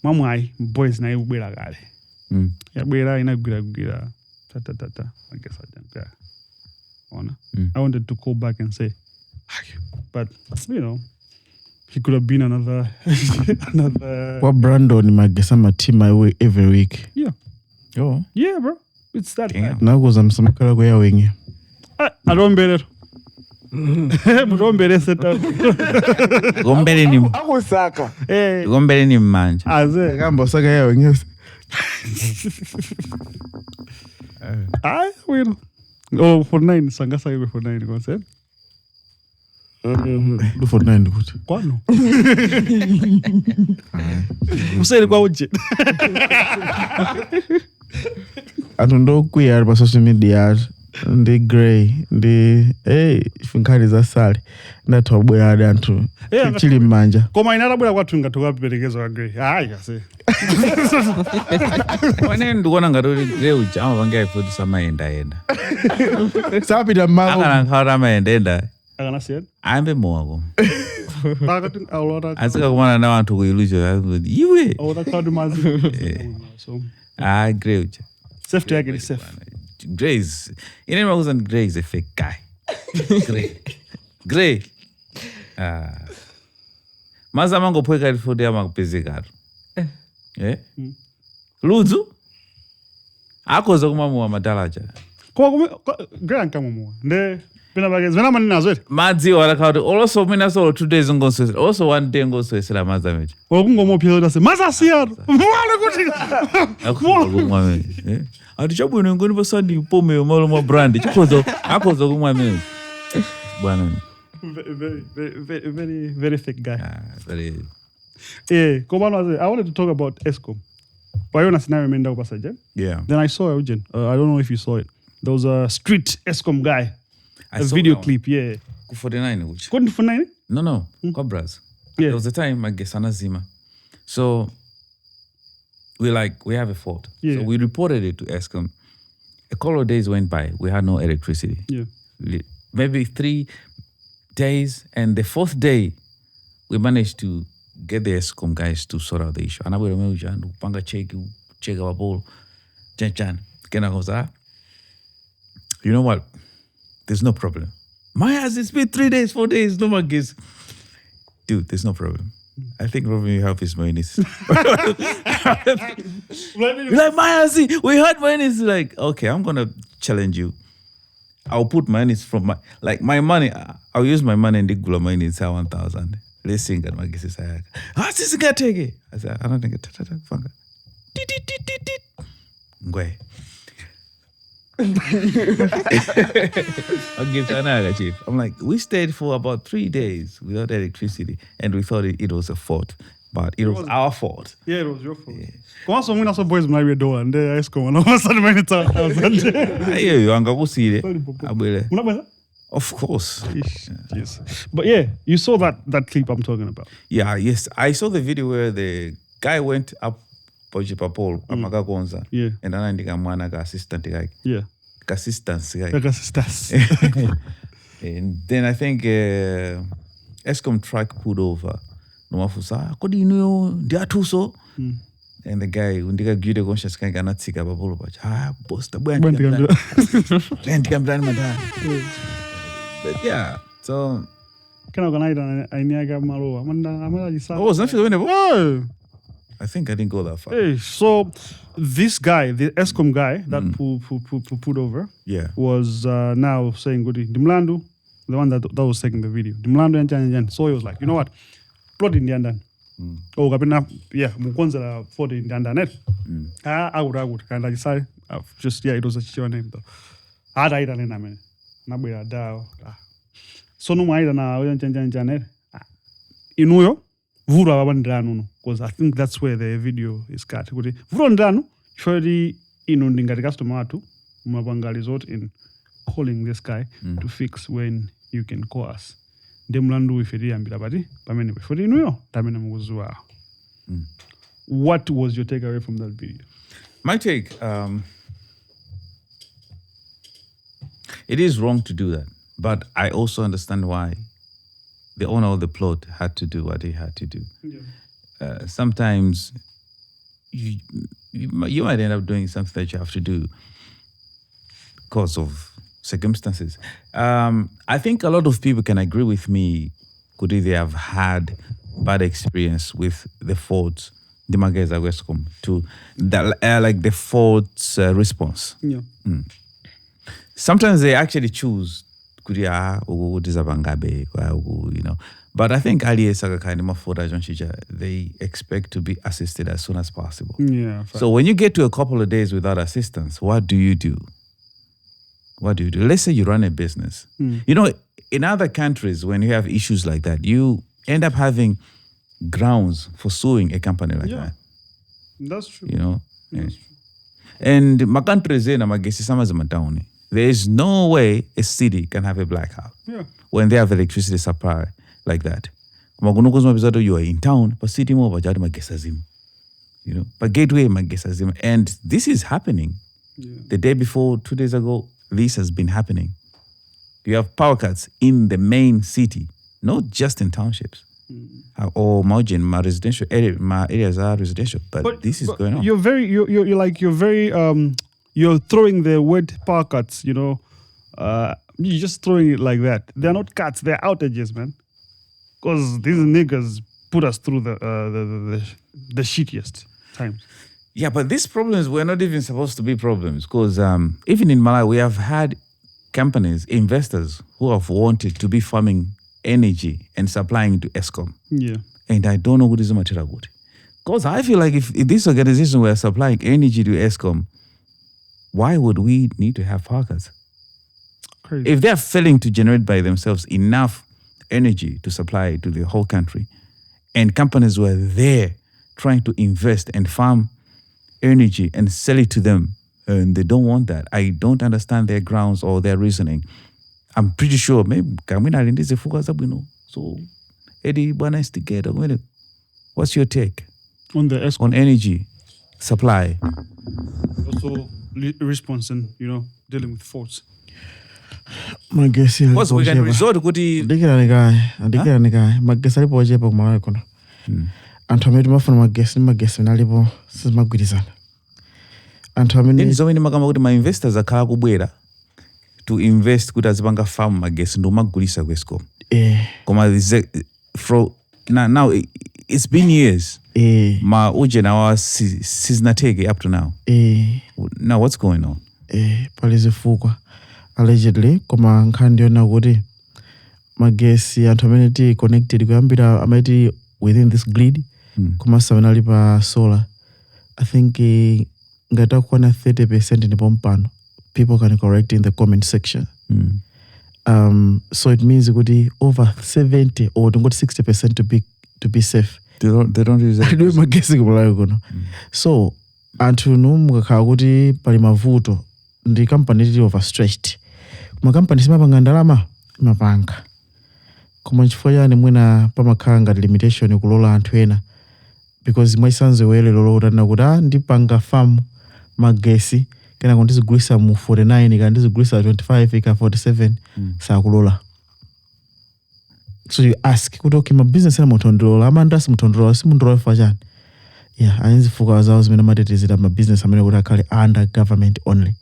Speaker 3: Mamai boys na ubira gale. Ya bira ina gira. I guess I didn't care. I wanted to call back and say, but he could have been another.
Speaker 5: What Brandon Magesama team my way every week?
Speaker 3: Yeah.
Speaker 5: Oh.
Speaker 3: Yeah, bro. It's that bad.
Speaker 5: Now goes I'm some color way.
Speaker 3: I don't better. Mutombere setup.
Speaker 7: Akusaka.
Speaker 2: Gombele ni mmanja.
Speaker 3: Aze.
Speaker 5: Kamba saka yawe ngesi.
Speaker 3: Well. Oh, for 9 sangasa iwe for 9 konse.
Speaker 5: Do for 9 kuti.
Speaker 3: Kwano. Usele kwa uje.
Speaker 5: Atundo kuya pa social media ndi grey ndi finkari za sale ndatobwera adantu chili mmanja
Speaker 3: koma inatabwera kwathu ngatoka perekezo ka grey kase
Speaker 2: Wane ndikuona ngati grey uja amavanga ifoti samaenda
Speaker 5: sapita mmango
Speaker 2: akana maenda
Speaker 3: akanasiyena
Speaker 2: ayambe mowa
Speaker 3: pakati alora
Speaker 2: asika kumana na wanthu kuilucho iwe
Speaker 3: otakadi mazi so
Speaker 2: grey uja
Speaker 3: safety yake ni safe.
Speaker 2: Gray's. You know what Gray is a fake guy. Gray. Maza mango pweka ilifodi ama kupezekaro. Luzu. Akoza kumamuwa madalaja.
Speaker 3: Kwa Gray ankamuwa. Nde pina bagezi. Vena mani nazwele.
Speaker 2: Madzi wala kawati. Also mina solo 2 days ngoso. Also 1 day ngoso esila maza meji.
Speaker 3: Wakungo mo piyo dase. Maza siyaru. Mwale kuti.
Speaker 2: Mwale. Atichabu ni ngoni basandi pome malo mo brand. Akoza kumwame. Bwana.
Speaker 3: Very fake guy.
Speaker 2: Very.
Speaker 3: I wanted to talk about ESCOM. Wayona scenario menda upasaje?
Speaker 2: Yeah.
Speaker 3: Then I saw Eugene. I don't know if you saw it. There was a street ESCOM guy. A video clip, yeah.
Speaker 2: 49 which.
Speaker 3: Couldn't for 9?
Speaker 2: No. Cobras.
Speaker 3: Yeah.
Speaker 2: There was a time I guess Anazima. So we have a fault.
Speaker 3: Yeah.
Speaker 2: So we reported it to ESCOM. A couple of days went by. We had no electricity.
Speaker 3: Yeah.
Speaker 2: Maybe 3 days, and the 4th day, we managed to get the ESCOM guys to sort out the issue. And I will remember panga check our ball. Chan. You know what? There's no problem. My ass, it's been 3 days, 4 days, no more gigs. Dude, there's no problem. I think problem you have is mayonnaise. Like mayonnaise, we heard mayonnaise. Like, okay, I'm gonna challenge you. I'll put mayonnaise from my money. I'll use my money and dig gula mayonnaise 1,000. Let's sing at my guesses. This guy take it. I said, I don't think it. Funga. Ngwe. I'll give Tanaga, Chief. I'm like, we stayed for about 3 days without electricity, and we thought it was a fault, but it was our fault.
Speaker 3: Yeah, it was your fault. Kwa so muna so boys mnawe doa and ESCOM na wasa many times.
Speaker 2: Ayo yo anga kusire. Abele.
Speaker 3: Unabweza?
Speaker 2: Of course.
Speaker 3: Yes. But yeah, you saw that clip I'm talking about.
Speaker 2: Yeah, yes. I saw the video where the guy went up Pol amakakonza.
Speaker 3: Yeah.
Speaker 2: And anandika mwana ka assistant guy.
Speaker 3: Yeah.
Speaker 2: Assistance guy.
Speaker 3: Assistance.
Speaker 2: And then I think ESCOM truck pulled over. Nomafusa kodi ino ndiatuso. And the guy undika guide conscious kanga natsika babolo bacha. Boss tabwandi. But yeah, so
Speaker 3: Kana kanaida ainiaga maroa. Amanda jisa.
Speaker 2: Oh, was nothing when
Speaker 3: Oh.
Speaker 2: I think I didn't go that far.
Speaker 3: Hey, so this guy, the ESCOM guy that put over, was now saying, "Goody, Dimlandu," the one that was taking the video. Dimlandu and so he was like, "You know what? Plot in the andan. Oh, kapena, yeah, mukonza for the andan. I would kind of decide. Just it was a chichewa name though. I died na me. Nabuya dao. So no maida na oyan inuyo. Vura wabandrano, because I think that's where the video is cut. Vura ndrano, surely inundinga customer to Mabanga resort in calling this guy to fix when you can call us. Demlandu ifedi ambila badi, pamene before inuyo, tamena muguzua. What was your takeaway from that video?
Speaker 2: My take, it is wrong to do that, but I also understand why the owner of the plot had to do what he had to do. Yeah. Sometimes you might end up doing something that you have to do because of circumstances. I think a lot of people can agree with me. Could they have had bad experience with the Ford's Dimageza ESCOM to like the Ford's response.
Speaker 3: Yeah.
Speaker 2: Sometimes they actually choose kuria ugudizabangabe you know. But I think aliye sakakani mafuta jonchicha, they expect to be assisted as soon as possible.
Speaker 3: Yeah.
Speaker 2: So when you get to a couple of days without assistance, what do you do? What do you do? Let's say you run a business. You know, in other countries, when you have issues like that, you end up having grounds for suing a company like that.
Speaker 3: That's true.
Speaker 2: You know? That's true. And my country is there is no way a city can have a blackout when they have electricity supply like that. You are in town, but city more you know, but gateway magesazim. And this is happening. The day before, 2 days ago, this has been happening. You have power cuts in the main city, not just in townships. Or margin, my residential area, my areas are residential, but this is going on.
Speaker 3: You're throwing the word power cuts, you know, you're just throwing it like that. They're not cuts, they're outages, man. Because these niggas put us through the shittiest times.
Speaker 2: Yeah, but these problems were not even supposed to be problems, because even in Malawi, we have had companies, investors who have wanted to be farming energy and supplying to ESCOM.
Speaker 3: Yeah.
Speaker 2: And I don't know who this is material good. Because I feel like if this organization were supplying energy to ESCOM, why would we need to have power cuts?
Speaker 3: Crazy.
Speaker 2: If they're failing to generate by themselves enough energy to supply to the whole country, and companies were there trying to invest and farm energy and sell it to them, and they don't want that, I don't understand their grounds or their reasoning. I'm pretty sure maybe so Eddie Bwana instigator. What's your take
Speaker 3: on the ESCOM?
Speaker 2: On energy supply?
Speaker 3: Also response and, you know, dealing with faults.
Speaker 5: My guess is
Speaker 2: because we can resort to
Speaker 5: magesi alipochepa kumalawi kuno anthu amene mafuna magesi nalipo sizimagwirizana anthu amene
Speaker 2: zomwe makamba kuti ma investors akhala kubwera to invest kuti azipanga farm magesi ndo magulisa ku ESCOM. Koma now it's been years. Ma uje na sizinateke up to now. Now what's going on?
Speaker 5: Pali zifukwa allegedly koma nkhani yona kuti magesi anthu amene ti connected kuyambira amati within this grid koma sawanali pa solar. I think ngata kuona 30% ndipo mpano. People can correct in the comment section. So it means kuti over 70 or 60% to be safe.
Speaker 2: They don't use that.
Speaker 5: Do magesi kumalawi kuno. So anthu mukakhala kuti pali mavuto ndi company tili overstretched. Ma company simapanga ndalama mapanga. Koma chifukwa yani mwina pamakhala ngati limitation kulola anthu ena because mwaisanze wele lolo utana kuti ndipanga farm magesi kena kundizigulisa mu 49 kana ndizigulisa 25 ika 47 sakulola. So you ask kuti okay my business ena mutondolola ama ndasi mutondolola simundolola fachani. Yeah, anzifuka zawo zimene matetezera ma business amene kuti akhale under government only.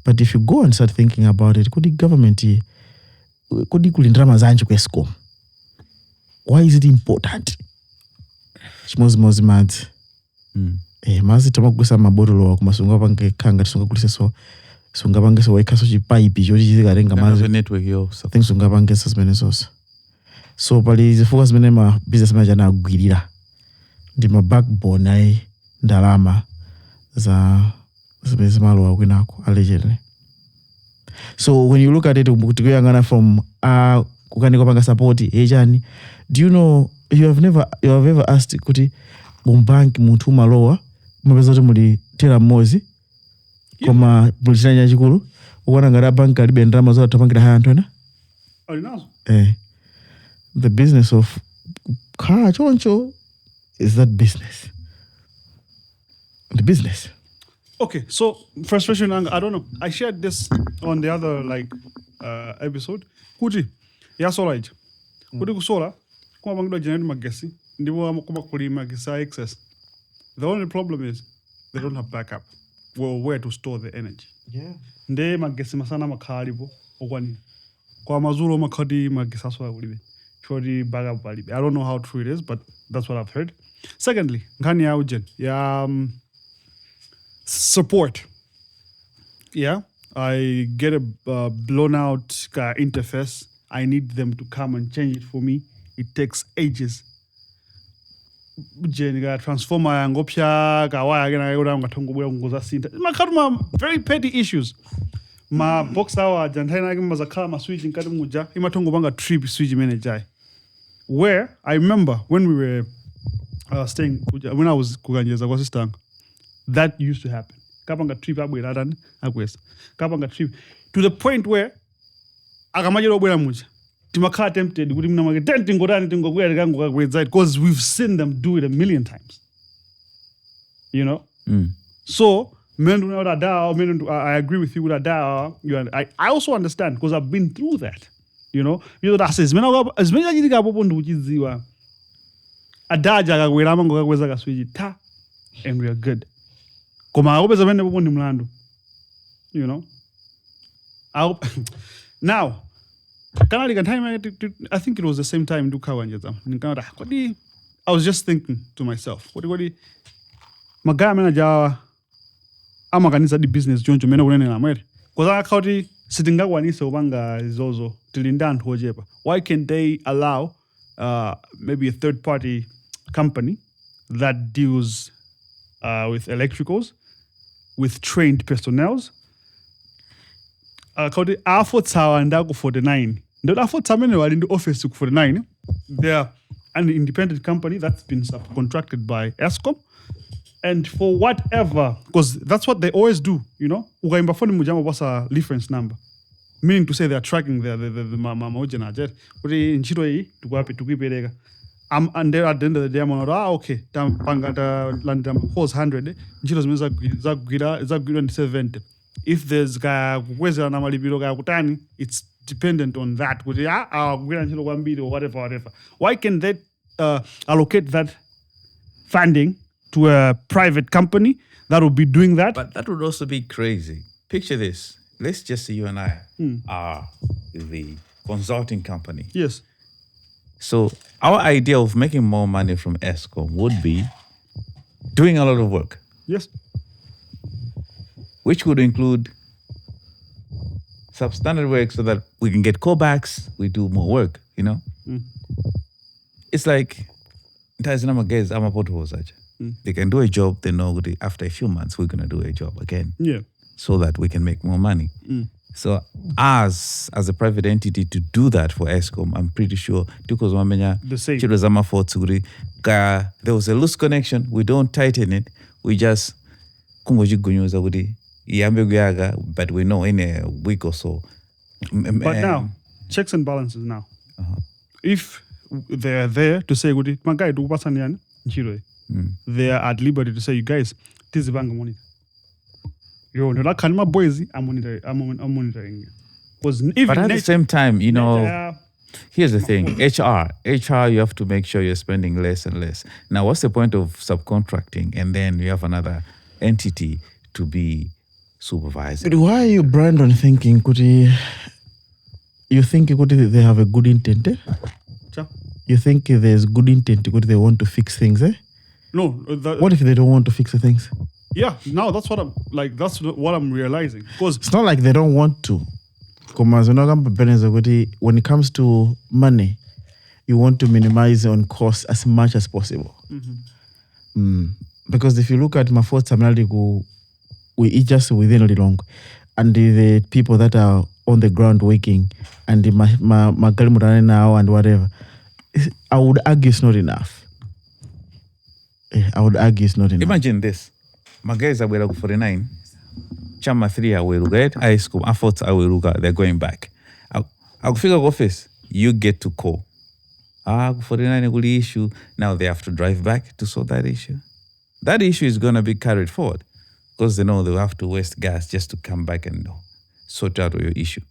Speaker 5: But if you go and start thinking about it, could the government kulindira zanji ku ESCOM? Why is it important? Chimozi madzi. Mazi tamagulisa mabotolo kumasunga pange kanga tisungagulisa sunga pange so waikaso chipipe choti chizikarenga mazi
Speaker 2: network yo
Speaker 5: things sunga pange zimene zonse. So pali zifukwa zimene ma business manager agwirira ndi ma backbone ai ndalama za zimene malowa kwinako allegedly. So when you look at it kuyangana from kukaniko panga support echani, do you know you have ever asked kuti mbanki munthu malowa mupeza kuti muli tera mozi koma mulichanya chikulu ukwana ngati banki alibe ndalama zoti tapangira haya anthu ena
Speaker 3: alinazo.
Speaker 5: The business of car choncho is that business. The business.
Speaker 3: Okay, so frustration, I don't know. I shared this on the other episode. Kuti ya solar ija. Kuti kusola kwa bangido generate magesi ndipo kuma kulima magesi excess. The only problem is they don't have backup or where to store the energy.
Speaker 5: Yeah.
Speaker 3: Nde magesi masana makhalipo okwani. Kwa mazulu makhadi magesi asola kulibe. Chori backup balibe. I don't know how true it is, but that's what I've heard. Secondly, ngani ya ujen ya support. Yeah. I get a blown out interface. I need them to come and change it for me. It takes ages. Transformer yangopya kawaya again ngathongobwera kungoza sinta. Very petty issues. Ma box hour jantaina mazakhala ma switch nkati muja imathongobanga trip switch manager. Where I remember when we were staying when I was kuganjeza kwa sister, that used to happen. Kapanga trip abwera tani akwesa. Kapanga trip to the point where akamajero obwera muja. Timakhala tempted kuti mina make tingotani tingobwera kangokakwedza because we've seen them do it a million times. You know? So I agree with you with that. I also understand because I've been through that. You know that says as many as you got adaja akakwera mango kakweza kaswiji ta and we are good. Koma akopeza pene popo ndi mlandu. You know? Now I think it was the same time I was just thinking to myself, magaya manager amakanisa di business jonjo mena kunenela mwere. Because akauti sitingakwanisa ubanga zozo tilinda anthu ochepa. Why can't they allow maybe a third party company that deals with electricals, with trained personnel? Akauti afotsawa ndaku 49. Ndo afotsamene wali ndi office ku 49. They are an independent company that's been subcontracted by ESCOM. And for whatever, because that's what they always do, you know. Ukaimba phone mujama was a reference number, meaning to say they are tracking the mama jet. Kuti nchito hii tukuipereka. And there at the end of the day, I'm okay. Panga landa horse 100. Nchito zimeza zagwira 70. If there's kuweza na malipiro kutani, it's dependent on that. Kuti gwira nchito kwambiri or whatever. Why can they allocate that funding to a private company that would be doing that?
Speaker 2: But that would also be crazy. Picture this. Let's just say you and I are the consulting company.
Speaker 3: Yes.
Speaker 2: So our idea of making more money from ESCOM would be doing a lot of work.
Speaker 3: Yes.
Speaker 2: Which would include substandard work so that we can get callbacks, we do more work, you know? It's like, they can do a job, they know after a few months we're going to do a job again.
Speaker 3: Yeah.
Speaker 2: So that we can make more money. So as a private entity to do that for ESCOM, I'm pretty sure because
Speaker 3: the same.
Speaker 2: There was a loose connection, we don't tighten it, we just but we know in a week or so.
Speaker 3: But now, checks and balances now. If they're there to say, they are at liberty to say, you guys, this is bank money. I'm monitoring you. But
Speaker 2: at the same time, you know, here's the thing. HR, you have to make sure you're spending less and less. Now, what's the point of subcontracting? And then you have another entity to be supervising.
Speaker 5: But why are you, Brandon, thinking, you think they have a good intent? You think there's good intent because they want to fix things, eh?
Speaker 3: No.
Speaker 5: What if they don't want to fix the things?
Speaker 3: Yeah, now that's what I'm realizing. Because
Speaker 5: it's not like they don't want to. When it comes to money, you want to minimize on costs as much as possible. Because if you look at Podcastmalawi, we eat just within a long, and the people that are on the ground working, and the Magali now and whatever, I would argue it's not enough.
Speaker 2: Imagine this. Magays are 49. Chama 3 are right? I school. Efforts are they're going back. I'll figure office. You get to call. 49 will issue. Now they have to drive back to sort that issue. That issue is going to be carried forward because they know they have to waste gas just to come back and sort out your issue.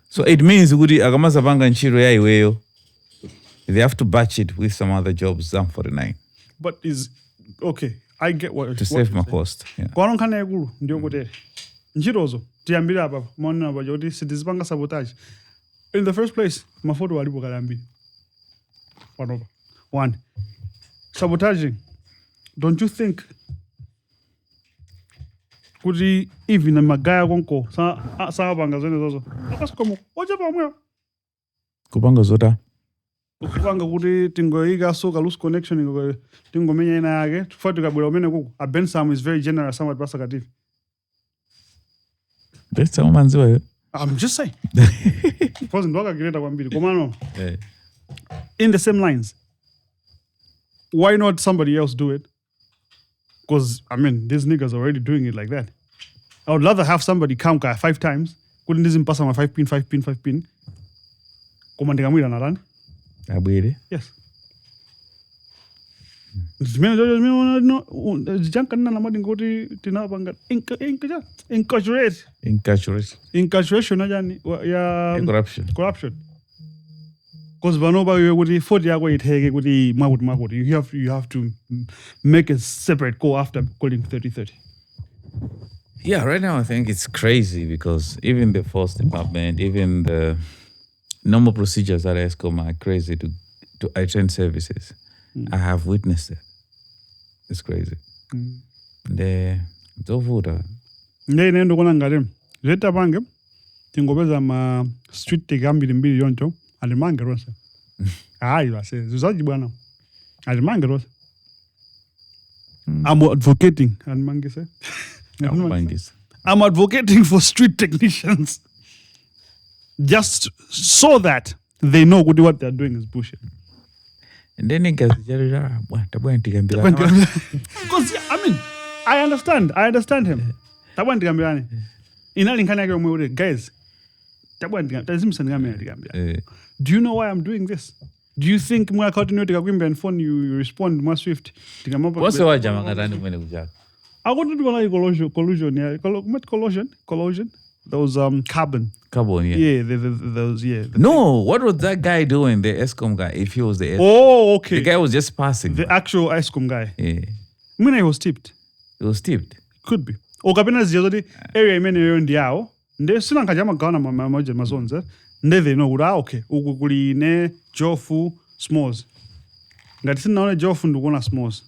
Speaker 2: So it means they have to batch it with some other jobs than 49.
Speaker 3: But is okay. I get what
Speaker 2: to save my cost. Yeah.
Speaker 3: In the first place, my photo walipo. One. Sabotaging. Don't you think kuti even magaya konko sabanga zone zozo ESCOM oje pamwe
Speaker 2: Kupanga zota.
Speaker 3: ukupanga kuti tingoyika soka loose connection tingomenya ina yake tufa tikabwera umene kuku a Bensam is very generous somewhat pasakativi.
Speaker 2: That's how manzi wayo.
Speaker 3: I'm just saying. Because ndo akagireta kwambiri komano in the same lines, why not somebody else do it? Because I mean these niggas are already doing it like that. I would rather have somebody count 5 times couldn't this pass my 5 pin komandika mwira na run.
Speaker 2: Abwere.
Speaker 3: Yes. Jankanna na madi ngoti tinapanga incarceration ajani ya corruption. Because vanoba kuti 40 yako itheke kuti makuti you have to make a separate call after calling 3030.
Speaker 2: Yeah, right now I think it's crazy because even the force department, even the normal procedures at ESCOM are crazy to attend services. I have witnessed it. It's crazy. Ndovuta.
Speaker 3: Ndine ndokona ngati zeta pange tingopeza ma street tikambiri mbiri yonto alimange rose. Hayi base zizaji bwana. Alimange rose. I'm advocating alimangise. I'm advocating for street technicians. Just so that they know what they're doing is bullshit.
Speaker 2: And then because
Speaker 3: I mean, I understand him. Guys, do you know why I'm doing this? Do you think mwa continuity and phone you respond more swift?
Speaker 2: What's the word jamakatani mwene kujaka?
Speaker 3: I want to do like collusion. Those carbon, yeah. Yeah, those, yeah.
Speaker 2: No, what was that guy doing, the ESCOM guy, if he was the ESCOM?
Speaker 3: Oh, okay.
Speaker 2: The guy was just passing.
Speaker 3: The actual ESCOM guy.
Speaker 2: Yeah.
Speaker 3: I mean, he was tipped.
Speaker 2: He was tipped?
Speaker 3: Could be. Okapena ziyozoti area imene yo ndiyawo. Nde sina nkajama gaona mamoja mazonza. Nde they know kuti okay, uku kuli ne Geoff Smalls. Ngati sinaone Geoff ndikuona Smalls.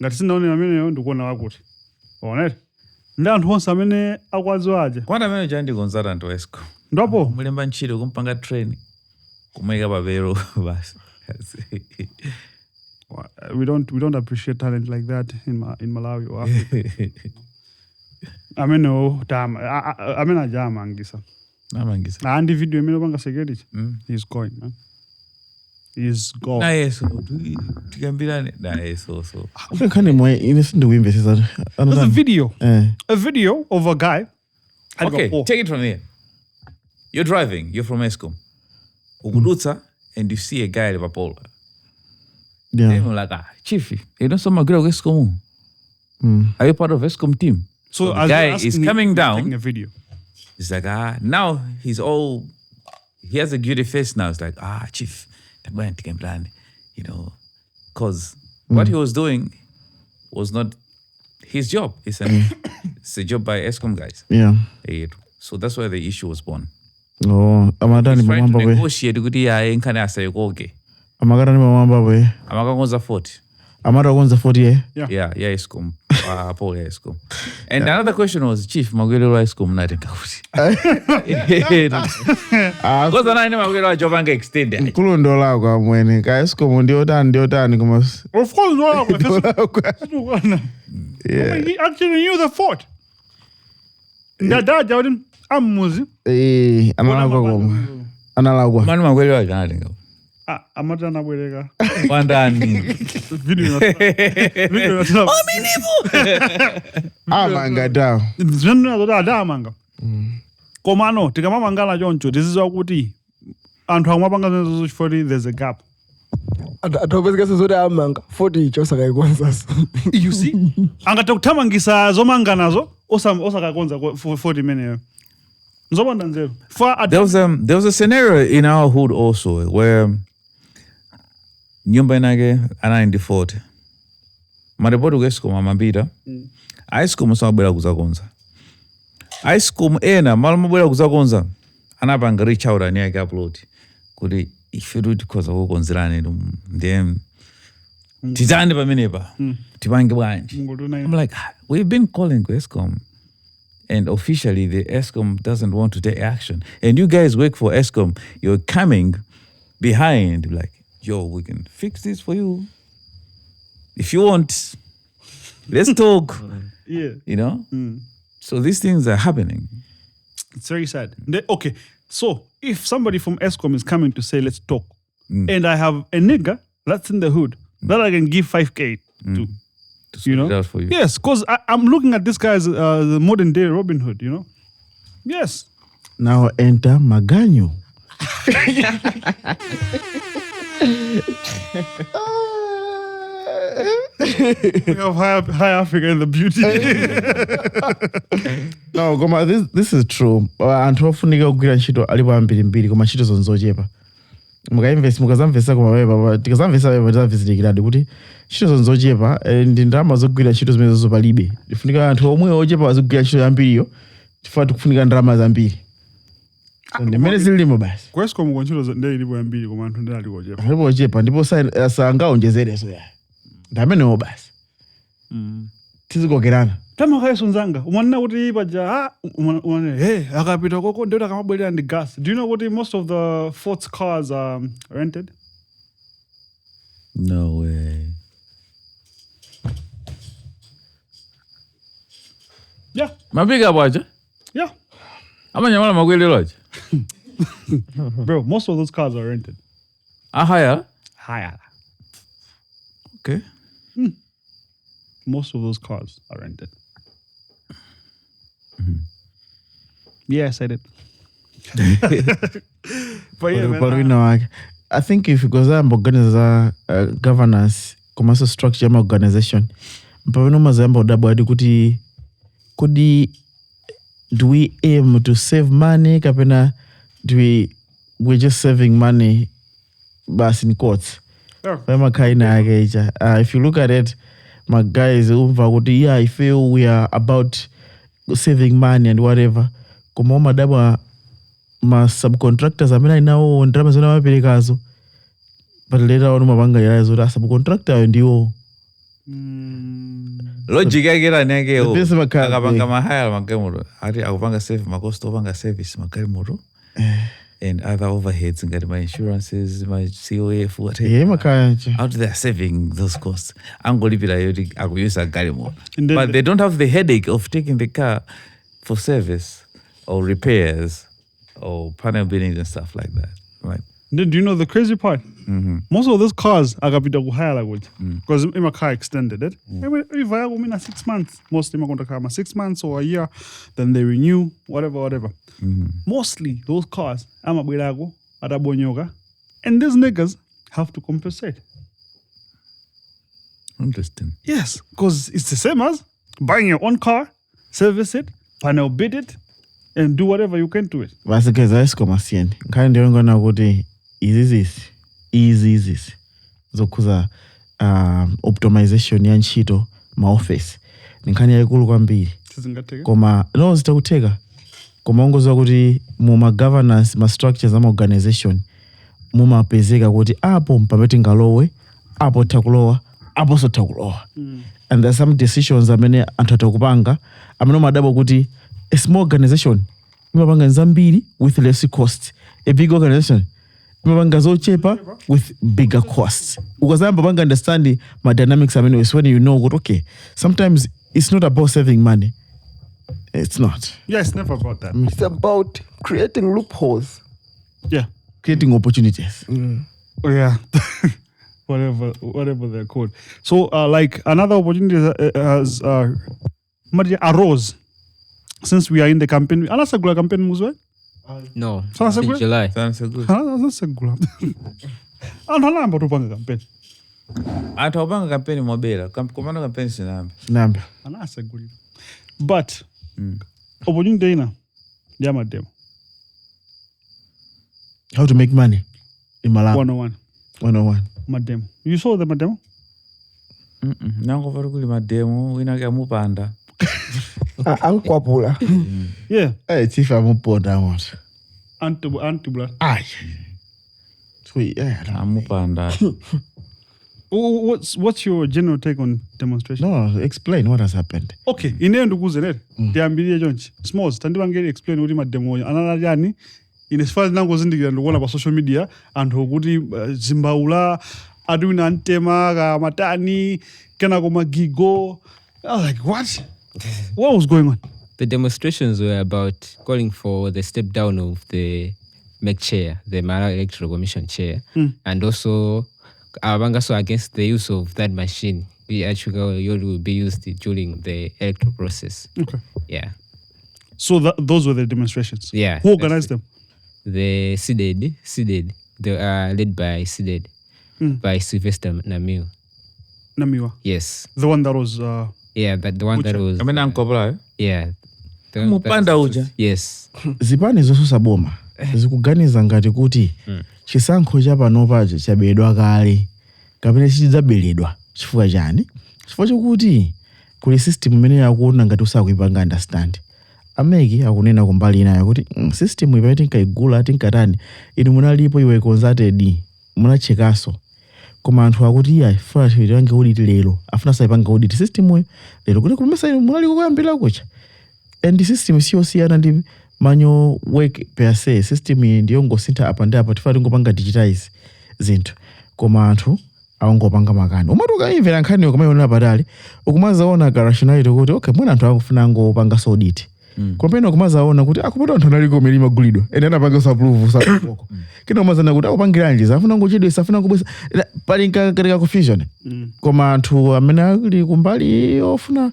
Speaker 3: Ngati sinaone amene yo ndikuona wakuti. Onere. Nde anthu onse amene akwadziwa aja.
Speaker 2: Kwana amene chandi gonzata anthu ESCOM.
Speaker 3: Ndapo
Speaker 2: mulemba ntchito kumpanga train kumaika babero basi.
Speaker 3: We don't appreciate talent like that in Malawi or Africa. I mean ajamangisa.
Speaker 2: Namangisa.
Speaker 3: And the video emene banga security. He's going, man. He's gone.
Speaker 2: Na yeso tikambirane na yeso so.
Speaker 5: Kani mwe inesindu kuinvestisa.
Speaker 3: There's a video of a guy.
Speaker 2: Okay, take it from here. You're driving, you're from ESCOM. Ukudutsa and you see a guy at Liverpool.
Speaker 5: Yeah.
Speaker 2: Then you're like, Chief, you know some girl ESCOM. Are you part of ESCOM team? So the guy is coming down.
Speaker 3: Taking a video.
Speaker 2: He's like, now he has a guilty face now. It's like, Chief, you know, because what he was doing was not his job. It's a job by ESCOM guys.
Speaker 5: Yeah.
Speaker 2: So that's why the issue was born.
Speaker 5: Oh, amadani
Speaker 2: mamamba
Speaker 5: we.
Speaker 2: Negotiate kuti ya enkane asayokoke.
Speaker 5: Amagarani mamamba we.
Speaker 2: Amakagonza 40.
Speaker 5: Amara gonza 40
Speaker 2: Yeah, ESCOM. Paul ESCOM. And another question was, Chief, magwelelo ESCOM natenga kuti. Because nani magwelelo jobanga extended.
Speaker 5: Nkulu ndo lako amwene. Ka ESCOM ndio tani kuma.
Speaker 3: Of course ndo lako. Yeah. He actually knew the fort. Ndadaja wadin amuzi.
Speaker 5: Analagwa.
Speaker 2: Mani magwelelo janatenga.
Speaker 3: Amata nabwereka.
Speaker 2: Wandani.
Speaker 3: Video
Speaker 5: amanga da.
Speaker 3: Zvinhu da amanga. Komano tikamamangala choncho tizizwa kuti anthu amapanga zvinhu chifukwa there's a gap.
Speaker 7: Atopezeka sezoti amanga 40 icho sakaikonzaso.
Speaker 3: You see? Angatokuthamangisa zomanga nazo osakakonza 40 meneyo.
Speaker 2: There was a scenario in our hood also where nyumba inake anaindi 40. Maripoti ESCOM amambita. ESCOM samabwera kuzakonza. ESCOM ena malumabwera kuzakonza anapanga reach out ani yake upload kuti ife tikoza kukonzerane then tizande pamenepa tipange bwanji. I'm like, we've been calling ESCOM And officially, the ESCOM doesn't want to take action. And you guys work for ESCOM. You're coming behind, like, yo, we can fix this for you. If you want, let's talk.
Speaker 3: Yeah.
Speaker 2: You know? So these things are happening.
Speaker 3: It's very sad. Okay, so if somebody from ESCOM is coming to say, let's talk, and I have a nigga that's in the hood that I can give 5K to
Speaker 2: sort it out for you.
Speaker 3: Yes, because I'm looking at this guy as the modern day Robin Hood, you know? Yes.
Speaker 5: Now enter Maganyo.
Speaker 3: We have high Africa in the beauty.
Speaker 5: No, Goma, this is true. Anthu ofunika kugwira ntchito alipo ambirimbiri koma ntchito zonzochepa. Mukazamvesa koma wepa, tikazamvesa wepa tizavizitikiradi kuti ntchito zonzochepa ndi ndalama zogwira ntchito zimene zopalibe. Tifunika anthu omwe ochepa azogwira ntchito yambiriyo, tifuna tikufunika ndalama zambiri. Ndimene zilimo basi.
Speaker 3: Kwa ESCOM kwa ntchito ndio ilipo yambiri koma anthu ndali ochepa.
Speaker 5: Alipo ochepa ndipo sangaonjezereso ya. Ndamenewo basi. Tizikokerana.
Speaker 3: Tama kayeso nzanga. Umanena kuti paja akapita koko ndio akamabwelera ndi gas. Do you know what most of the Fort's cars are rented?
Speaker 2: No way.
Speaker 3: Yeah.
Speaker 2: Mapiga bwaje?
Speaker 3: Yeah.
Speaker 2: Amanyamala makweleroje?
Speaker 3: Bro, most of those cars are rented.
Speaker 2: Higher?
Speaker 3: Higher.
Speaker 2: Okay.
Speaker 3: Most of those cars are rented. Yeah, I said it. But yeah, man.
Speaker 5: I think if you go there and organize governance, commercial structure, organization, mpavano mazamba udabwadi kuti do we aim to save money kapena we're just saving money bas in courts. If you look at it, my guys, I feel we are about saving money and whatever. Como madaba ma subcontractors amena inao ndrama zona mapelekazo. But later on mabanga yazo da subcontractor ndiwo.
Speaker 2: Logic yake nenge o.
Speaker 5: Akabanga
Speaker 2: mahaya magemuro. Ari akubanga save makosto banga service magemuro. And other overheads and my insurances, my COF, whatever.
Speaker 5: Yeah,
Speaker 2: out there saving those costs. I'm going to use a garimo. But they don't have the headache of taking the car for service or repairs or panel buildings and stuff like that. Right?
Speaker 3: Do you know the crazy part? Most of those cars are going to hire because my car extended it. If I go in 6 months, mostly my contract 6 months or a year, then they renew, whatever. Mostly those cars, I'm a Bilago, Adabonyoga, and these niggas have to compensate.
Speaker 2: Interesting.
Speaker 3: Yes, because it's the same as buying your own car, service it, panel bid it, and do whatever you can to it.
Speaker 5: Vasikeza ESCOM asiendi. Nkani ndio ngona kuti easy zokuza optimization ya ntchito ma office. Nkani yaikulu kwambiri. Koma no zitakuteka. Koma ongoza kuti mu governance ma structures ama organization mumapezeka kuti apo mpameti ngalowe, apo takulowa, apo so takulowa. And there's some decisions amene anthu atakupanga amene madabo kuti a small organization imapanga nzambiri with less cost. A big organization imapanga zochepa with bigger costs. Ukazamba banga understand my dynamics amene is when you know what okay, sometimes it's not about saving money. It's not.
Speaker 3: Yeah, it's never about that.
Speaker 7: It's about creating loopholes.
Speaker 3: Yeah.
Speaker 5: Creating opportunities.
Speaker 3: Oh yeah. whatever they're called. So like another opportunity has arose since we are in the campaign. Anasagula campaign muzwe?
Speaker 6: No.
Speaker 3: It's
Speaker 6: July.
Speaker 3: Anasagula. Analamba tupanga campaign.
Speaker 2: Atawapanga campaign mwabela. Komando campaign sinamba.
Speaker 5: Namba.
Speaker 3: Anasagula. But opportunity ina yama demo.
Speaker 5: How to make money in Malawi?
Speaker 3: 101. Mademo. You saw the mademo?
Speaker 2: Nango varukuli mademo winake amupanda.
Speaker 7: Ankwapula.
Speaker 3: Yeah.
Speaker 5: Hey, chief amuponda what?
Speaker 3: Antibula.
Speaker 5: Aye. Sweet, yeah.
Speaker 2: Amupanda.
Speaker 3: What's your general take on demonstration?
Speaker 5: No, explain what has happened.
Speaker 3: Okay, ine ndukuze lero. Tiambirie chonchi. Smalls, tandibangere explain kuti mademo analali in as far as nango zindikira ndikuona pa social media anthu kuti Zimbaula adwina ntema ka matani kana koma gigo. I was like, what? What was going on?
Speaker 6: The demonstrations were about calling for the step down of the MEC chair, the Malawi Electoral Commission chair, and also against the use of that machine. We actually will be used during the electoral process.
Speaker 3: Okay.
Speaker 6: Yeah.
Speaker 3: So those were the demonstrations.
Speaker 6: Yeah.
Speaker 3: Who organized them?
Speaker 6: The CDED. They are led by CDED, by Sylvester
Speaker 3: Namiwa.
Speaker 6: Yes.
Speaker 3: The one that was.
Speaker 6: Yeah, the one that was.
Speaker 2: I mean, Uncle
Speaker 6: Yeah.
Speaker 2: Mupanda uja.
Speaker 6: Yes.
Speaker 5: Zipani zonse boma zikuganiza ngati kuti chisankho cha panopachi chabedwa kale kapena chidzaberedwa chifukwa chani? Chifukwa chokuti kuli system imene yakuona ngati usakuipanga understand. Ameki akunena kumbali inayo kuti system ipa tinkaigula tinkatani inu munalipo iwe consulted munachekaso. Koma anthu akuti iya ifuna tipange audit lero afuna saipanga audit system we lero kuti kumesa inu munaliko kuyambira kucha. And the system siyosiyana ndi manual work per se. System iyi ndiyo ngosintha apa ndi apa tifati ngopanga digitize zinthu. Koma anthu awangopanga makani. Umatuka imvera nkhaniyo kama yonera patali ukumazaona ka rationality kuti okay mwina anthu akufuna ngopanga audit. Kompena kumazaona kuti akupota anthu analiko meli magulidwa ene anapanga approve sapoko. Kina kumazana kuti akupangira njira afuna ngochedwesa afuna kubwesa pali katika confusion. Koma anthu amene ali kumbali ofuna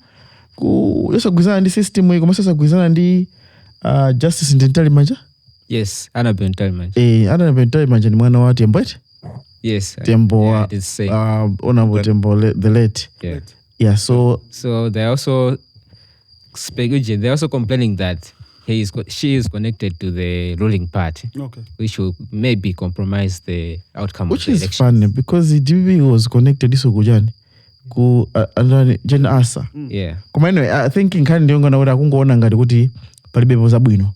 Speaker 5: yosagwizana ndi system iyi koma sasagwizana ndi Justice Ndentali Manja?
Speaker 6: Yes, Annabel Ndentali Manja.
Speaker 5: Annabel Ndentali Manja ni mwana wa Tembo eti?
Speaker 6: Yes.
Speaker 5: Tembo Honorable Tembo the late.
Speaker 6: Yeah.
Speaker 5: Yeah, so
Speaker 6: they're also they're also complaining that she is connected to the ruling party. Okay. Which will maybe compromise the outcome of the election. Which
Speaker 5: is funny because the DB was connected to Kujani. Ku Jen Asa.
Speaker 6: Yeah.
Speaker 5: Koma anyway, I think nkhani ndiyo ngona kuti akungoona ngati kuti palibepo zabwino.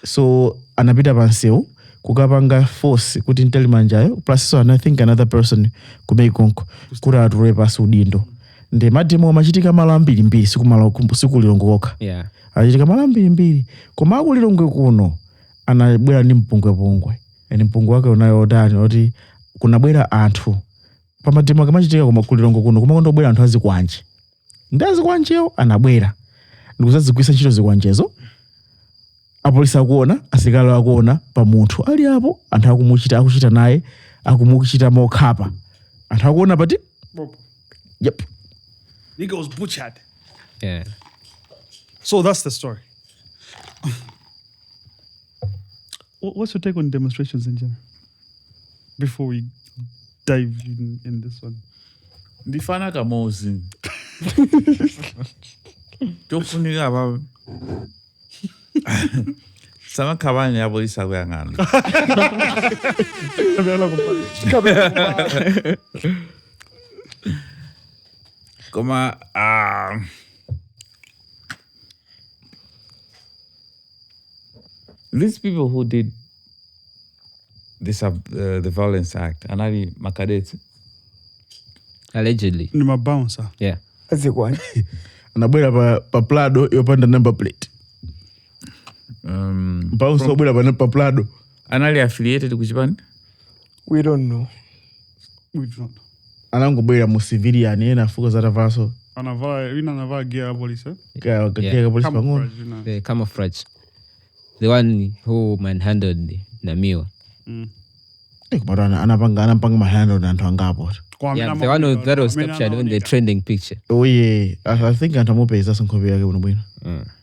Speaker 5: So anapita panseu kukapanga force kuti Ndentali Manjayo plus so I think another person kumei konko kuti atule pasi udindo. Ndi mademo machitika malo ambiri sikulilongoka.
Speaker 6: Yeah.
Speaker 5: Achitika malo ambiri. Koma akulilongwe kuno anabwera ndi mpungwe. Eni mpungwe wake unayo odani oti kunabwera anthu pamademo kamachitika koma kulilongo kuno koma kondobwera anthu azikwanji. Ndazi kwanjeyo anabwera. Ndikuzazigwisa ntchito zikwanjezo. Apolisi akuona, asikalo akuona pa munthu ali apo anthu akuchita naye akumuchita mokhapa. Anthu akuona pati? Yep.
Speaker 3: Nigga was butchered.
Speaker 6: Yeah.
Speaker 3: So that's the story. What's your take on demonstrations in general? Before we dive in this one.
Speaker 2: Ndifana kamozi. Tofunika apa. Sama kabani ya polisi akuyangana. Koma these people who did this the Violence Act, anali makadeti
Speaker 6: allegedly
Speaker 3: ni mabouncer.
Speaker 6: Yeah.
Speaker 7: Azikwani.
Speaker 5: Anabwera pa plado yopanda number plate. Bouncer obwera pa plado.
Speaker 2: Anali affiliated kuchipani?
Speaker 7: We don't know.
Speaker 5: Anangobwera mu civilian ena fuko za tavaso.
Speaker 3: Anavaa gear police.
Speaker 5: Gear police pango.
Speaker 6: The camouflage. The one who manhandled Namiwa.
Speaker 5: But anapanga manhandle na anthu angapo.
Speaker 6: Yeah, the one that was captured in the trending picture.
Speaker 5: Oh yeah, I think antamupeza sonkobe yake buno bwino.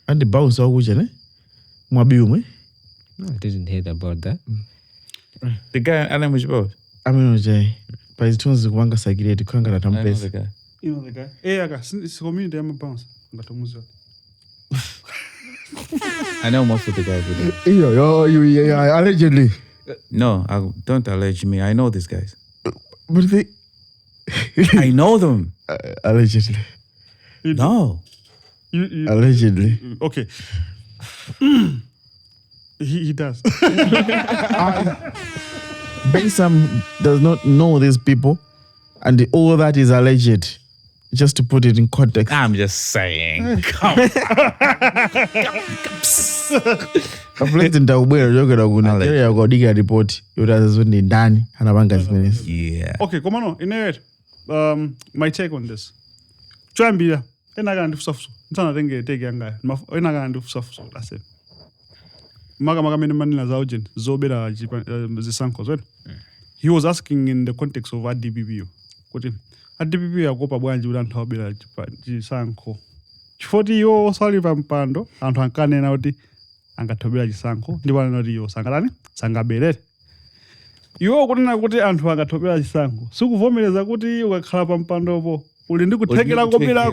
Speaker 5: And the bounce wakuja ne? Mwabiumwe?
Speaker 6: No, I didn't hear about that.
Speaker 2: The guy Alan was about.
Speaker 5: I mean, Jay. But it's tunes kuanga sagireti kuanga na tampesa.
Speaker 3: You know the guy. It's community I'm a bouncer.
Speaker 2: I know most of the guys.
Speaker 5: Yeah, allegedly.
Speaker 2: No, don't allege me. I know these guys.
Speaker 5: But they...
Speaker 2: I know them.
Speaker 5: Allegedly.
Speaker 2: No.
Speaker 5: Allegedly.
Speaker 3: Okay. He does.
Speaker 5: Bensam does not know these people. And all that is alleged. Just to put it in context.
Speaker 2: I'm just saying. Come.
Speaker 5: President Awubera jogera ku Nigeria ukadiga report yotazizwe ndani anabanga zimenezi.
Speaker 2: Yeah.
Speaker 3: Okay, come on. My take on this. Chambia enaga ndifusafuso. Ntana tenge take yanga. Enaga ndifusafuso. That's it. Maga many manila za urgent. Zobera zisanko. He was asking in the context of ADBBU. ADBBU yakopa bwanji ulanthu obera chisankho. Chifoti yo saliva mpando anthu ankanena kuti angathobera chisankho ndipo anati yo sangaberere. Iwo kunena kuti anthu angathobera chisankho sikuvomereza kuti ukakhala pa mpandopo uli ndi kuthekera kobera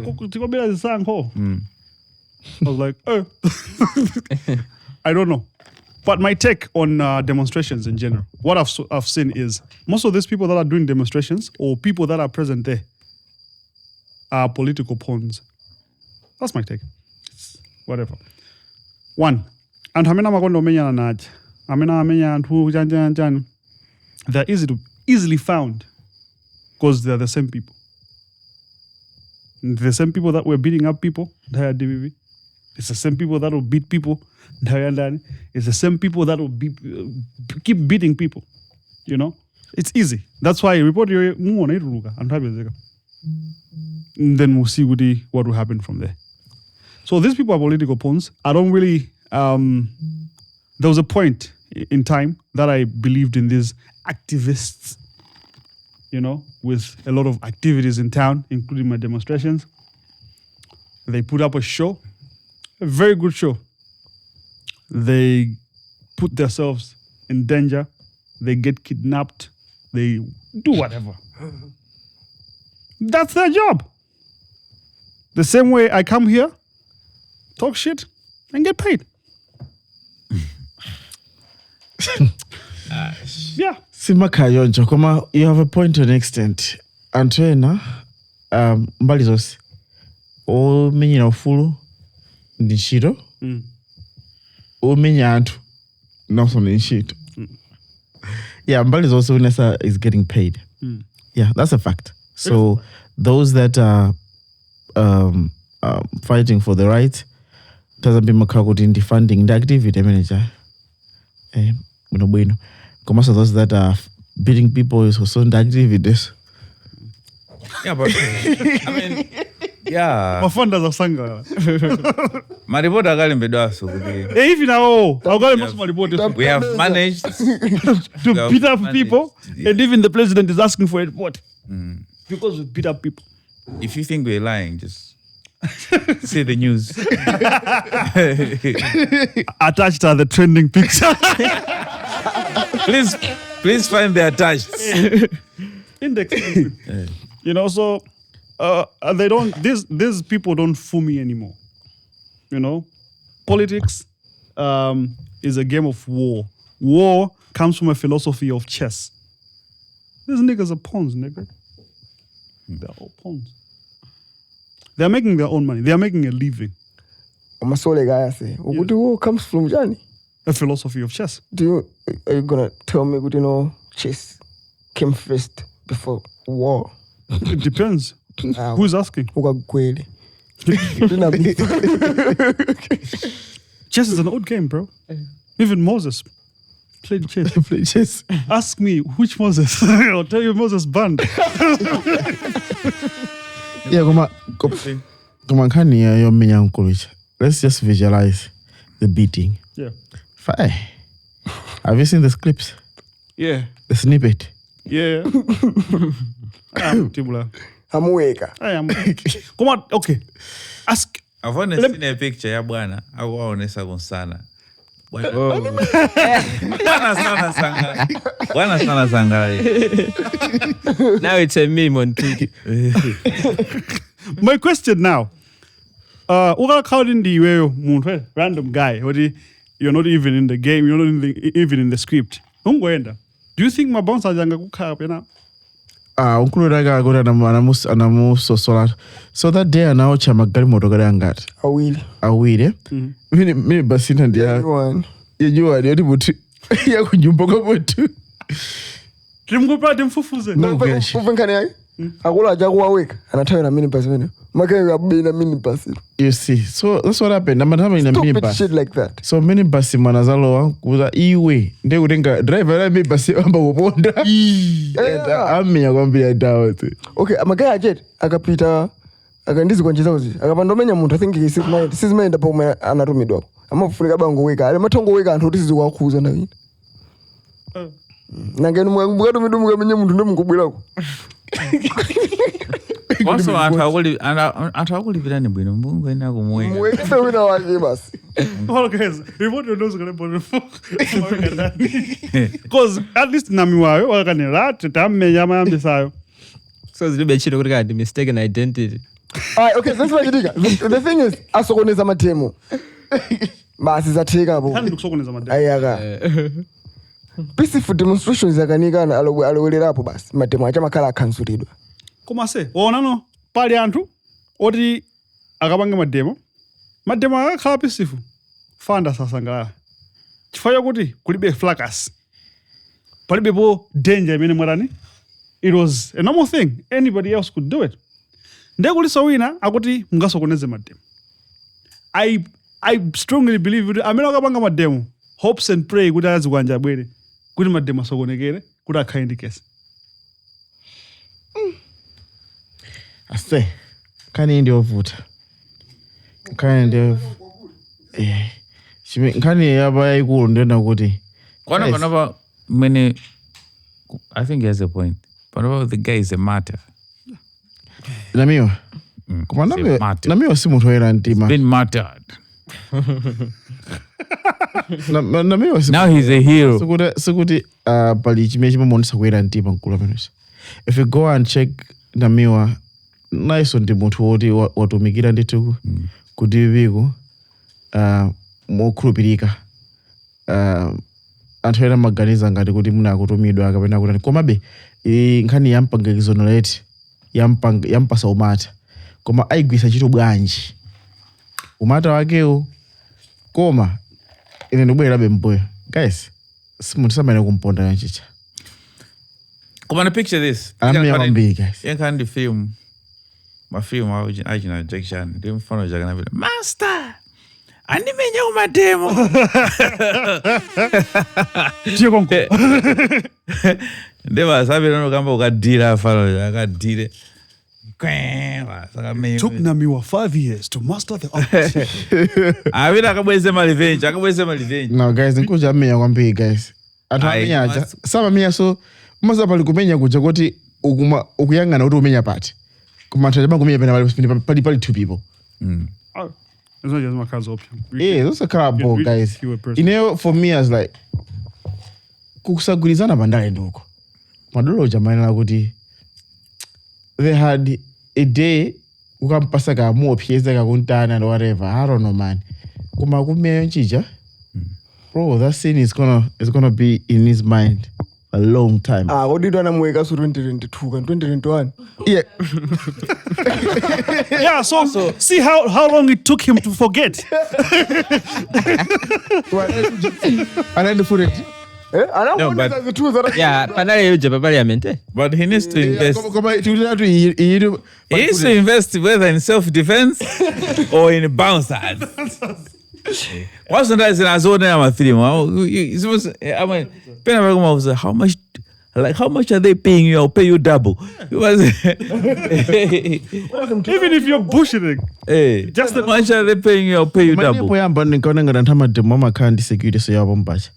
Speaker 3: chisankho. I was like, oh. I don't know. But my take on demonstrations in general, what I've seen is most of these people that are doing demonstrations or people that are present there are political pawns. That's my take. It's whatever. One, and hamena makondo menya na naja. Hamena menya antu jan. They're easily found because they're the same people. The same people that were beating up people, they are DBB. It's the same people that will beat people. It's the same people that will keep beating people. You know? It's easy. That's why I report your and then we'll see what will happen from there. So these people are political pawns. I don't really there was a point in time that I believed in these activists, you know, with a lot of activities in town, including my demonstrations. They put up a show. A very good show. They put themselves in danger. They get kidnapped. They do whatever. That's their job. The same way I come here, talk shit, and get paid. Yeah.
Speaker 5: Simakayonjo, koma you have a point to an extent. Antwena, mbali zose. O menyi na ufulu. Nishito. O menya antu also nishito. Yeah, Mbali is also Nessa is getting paid. Yeah, that's a fact. So those that are fighting for the right doesn't be makakuti in defunding the activity manager. Bueno. Como so those that are beating people is also the activities.
Speaker 2: Yeah, but I mean, yeah.
Speaker 3: Mafanda za sanga.
Speaker 2: Maripoti akali mbedaso.
Speaker 3: Even now, we
Speaker 2: have managed
Speaker 3: to beat up people, and even the president is asking for a report because we beat up people.
Speaker 2: If you think we're lying, just see the news.
Speaker 3: Attached are the trending picture.
Speaker 2: Please find the attached.
Speaker 3: Index. You know, so they don't. These people don't fool me anymore. You know, politics is a game of war. War comes from a philosophy of chess. These niggas are pawns, nigga. They're all pawns. They're making their own money. They're making a living.
Speaker 7: Masole guy say, what war comes from Johnny?
Speaker 3: A philosophy of chess.
Speaker 7: Are you gonna tell me chess came first before war?
Speaker 3: It depends. Who's asking? Chess is an old game, bro. Even Moses played chess. Ask me which Moses. I'll tell you Moses banned.
Speaker 5: Yeah, let's just visualize the beating.
Speaker 3: Yeah.
Speaker 5: Fine. Have you seen the clips?
Speaker 3: Yeah.
Speaker 5: The snippet?
Speaker 3: Yeah.
Speaker 7: I'm awake.
Speaker 3: I am. Come on, okay. Ask.
Speaker 2: I've only seen a picture ya bwana au waonesa gonsana. Bwana sana sanga.
Speaker 6: Now it's a meme on Twitter.
Speaker 3: My question now. Uga crowding the way random guy. You're not even in the game. You're not even in the script. Do you think my bounce ajanga kukapa na?
Speaker 5: Unkuludaga agora anamuso solar. So that day anaocha magari motogari angati. Awili. Mimi basina ndia. Yejua ndio buti. Ya kunyumba kwa buti.
Speaker 3: Trimgopa demfufuze.
Speaker 7: No, uvenkane yake. akulu achakuwaweka anathawira minibus imene makaya kabena minibus.
Speaker 5: You see, so that's what happened. I'm having a minibus.
Speaker 7: Shit like that.
Speaker 5: So minibus manazalowa kuza iwe nde kutenga driver la minibus amba kuponda. Amenya kwambia dawa tu.
Speaker 7: Okay, makaya ajet akapita akandizi kwa nchizawo zi. Akapandomenya muntu I think sisimaenda pa umwe anatumidwa. Amafunika bango weka. Ale matongo weka anthu tisizi wakhuza na wina. Nangeni mwakubukatu midumu kamenye muntu ndo mkubwirako.
Speaker 2: Also atakulipira ni bwino Mungu ena kumweka.
Speaker 7: Mwekesa wina wake basi.
Speaker 3: All guys, remote your nose gonna put because at least Namiwa wakanira tammenya mayambisayo.
Speaker 6: So zilibe chiro kuti kadi mistaken identity.
Speaker 7: Alright, okay, since vachitika. The thing is asokoneza matemo. Basi zatheka bo.
Speaker 3: Hani kusokoneza matemo.
Speaker 7: Ayaka. Peaceful demonstrations yakanikana alowelerapo basi matemo acha makhala akhansulidwa.
Speaker 3: Koma se onano pali anthu oti akapange mademo akakhala peaceful fanda sasangalala chifukwa kuti kulibe fracas palibepo danger imene mwatani. It was a normal thing, anybody else could do it. Ndekuliso wina akuti mungasokoneze mademo. I strongly believe kuti amene akapanga mademo hopes and pray kuti azikwanja bwere kuti mademo asokonekere kuti akhale ndi kesi.
Speaker 5: Ase kani ndio vuta. Kani ndio kani yaba ikulu ndenda kuti
Speaker 2: Kwana many I think he has a point. But about the guy is a martyr.
Speaker 5: Namiwa. Kuma Namiwa si muntu era ntima.
Speaker 2: Been martyred.
Speaker 5: Namiwa si.
Speaker 2: Now he's a hero.
Speaker 5: Sikuti pali chimene chimamonesa kuera ntima nkulu ameneso. If you go and check Namiwa, nice ndi muntu woti watumikira ndituku kuti viku mokhulupirika. Anthu ena maganiza ngati kuti muna akutumidwa akapena kuti komabe nkhani yampanga exonerate yampasa umata koma aigwisa chito bwanji umata wakewo koma ine ndibwerabe mbuyo guys simuntu samene kumponda yanchicha.
Speaker 2: Come on, picture this.
Speaker 5: Guys.
Speaker 2: You can't film my film original Jackson. Dem fano jagana vile master. Animenya umademo.
Speaker 3: Tiyo konko.
Speaker 2: Ndeba sabi no kamba ukadira fano akadire.
Speaker 3: Took Namiwa 5 years to master the art.
Speaker 2: Awina akabweze revenge.
Speaker 5: No guys, nkuja amenya kwambiri guys. Athamenya aja. Sama miya so masa pali kumenya kuja kuti ukuyangana kuti umenya pati. Kumantha kumenya pali two people.
Speaker 3: It's not just my cards option.
Speaker 5: Yeah, those are crabo guys. You know, for me as like kukusagulizana bandale ndoko. Madolo jamani kuti they had a day ukampasa ka more pieza ka kuntana and whatever. I don't know man. Kuma kumenya nchija. Bro, that scene is gonna be in his mind a long time.
Speaker 7: What did anamweka so 2022 and 2021?
Speaker 5: Yeah.
Speaker 3: Yeah, so see how long it took him to forget.
Speaker 5: And then the footage.
Speaker 2: No, but
Speaker 7: the truth that
Speaker 6: Yeah, panale yoje parliament.
Speaker 2: But he needs to invest.
Speaker 5: He
Speaker 2: needs to invest whether in self-defense or in bouncers. What's the nice in Azona film? How much are they paying you? I'll pay you double.
Speaker 3: Even if you're bullshitting.
Speaker 2: Hey, just how much are they paying you? I'll pay you double.
Speaker 5: Security so yabombacha.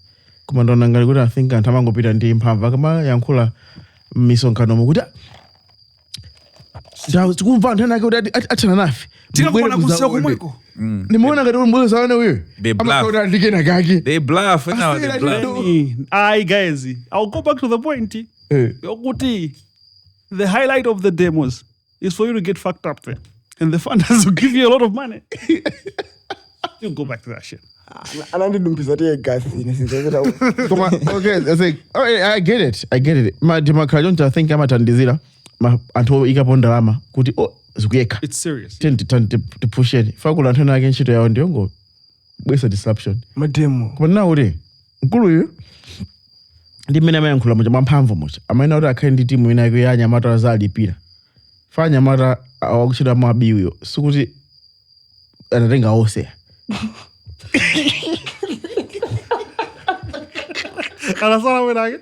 Speaker 5: Kuma ndona ngali kuti I think antama ngopita ndi mphamvu kama yankhula misonkhano mukuti kumva anthu ena kuti athana nafe
Speaker 3: Tikakona kusiya kumweko.
Speaker 5: nimuona ngati mbuzo sawane uyo
Speaker 2: They bluff.
Speaker 5: ndikena kaki
Speaker 2: They bluff. Now they bluff.
Speaker 3: Aye, guys. I'll go back to the point. Yokuti, the highlight of the demos is for you to get fucked up there. And the funders will give you a lot of money. You go back to that shit.
Speaker 7: anandidumphisa tiye gasi nesinzeketa
Speaker 5: okay I think I get it madimaka don't I think amatandizira anthu ikapo ndalama kuti zikuyeka
Speaker 3: It's serious.
Speaker 5: tipusheni fakula anthu ena ake ntchito yawo ndiyongo bwesa disruption
Speaker 7: mademo
Speaker 5: koma nawo kuti mkulu uyu ndi mmene amayankhula muja mwamphamvu muja amaina kuti akhale ndi timu ina yake ya anyamata azalipira fanya mara wakuchita mabiyo sikuti anatenga ose
Speaker 3: Anasala wenake.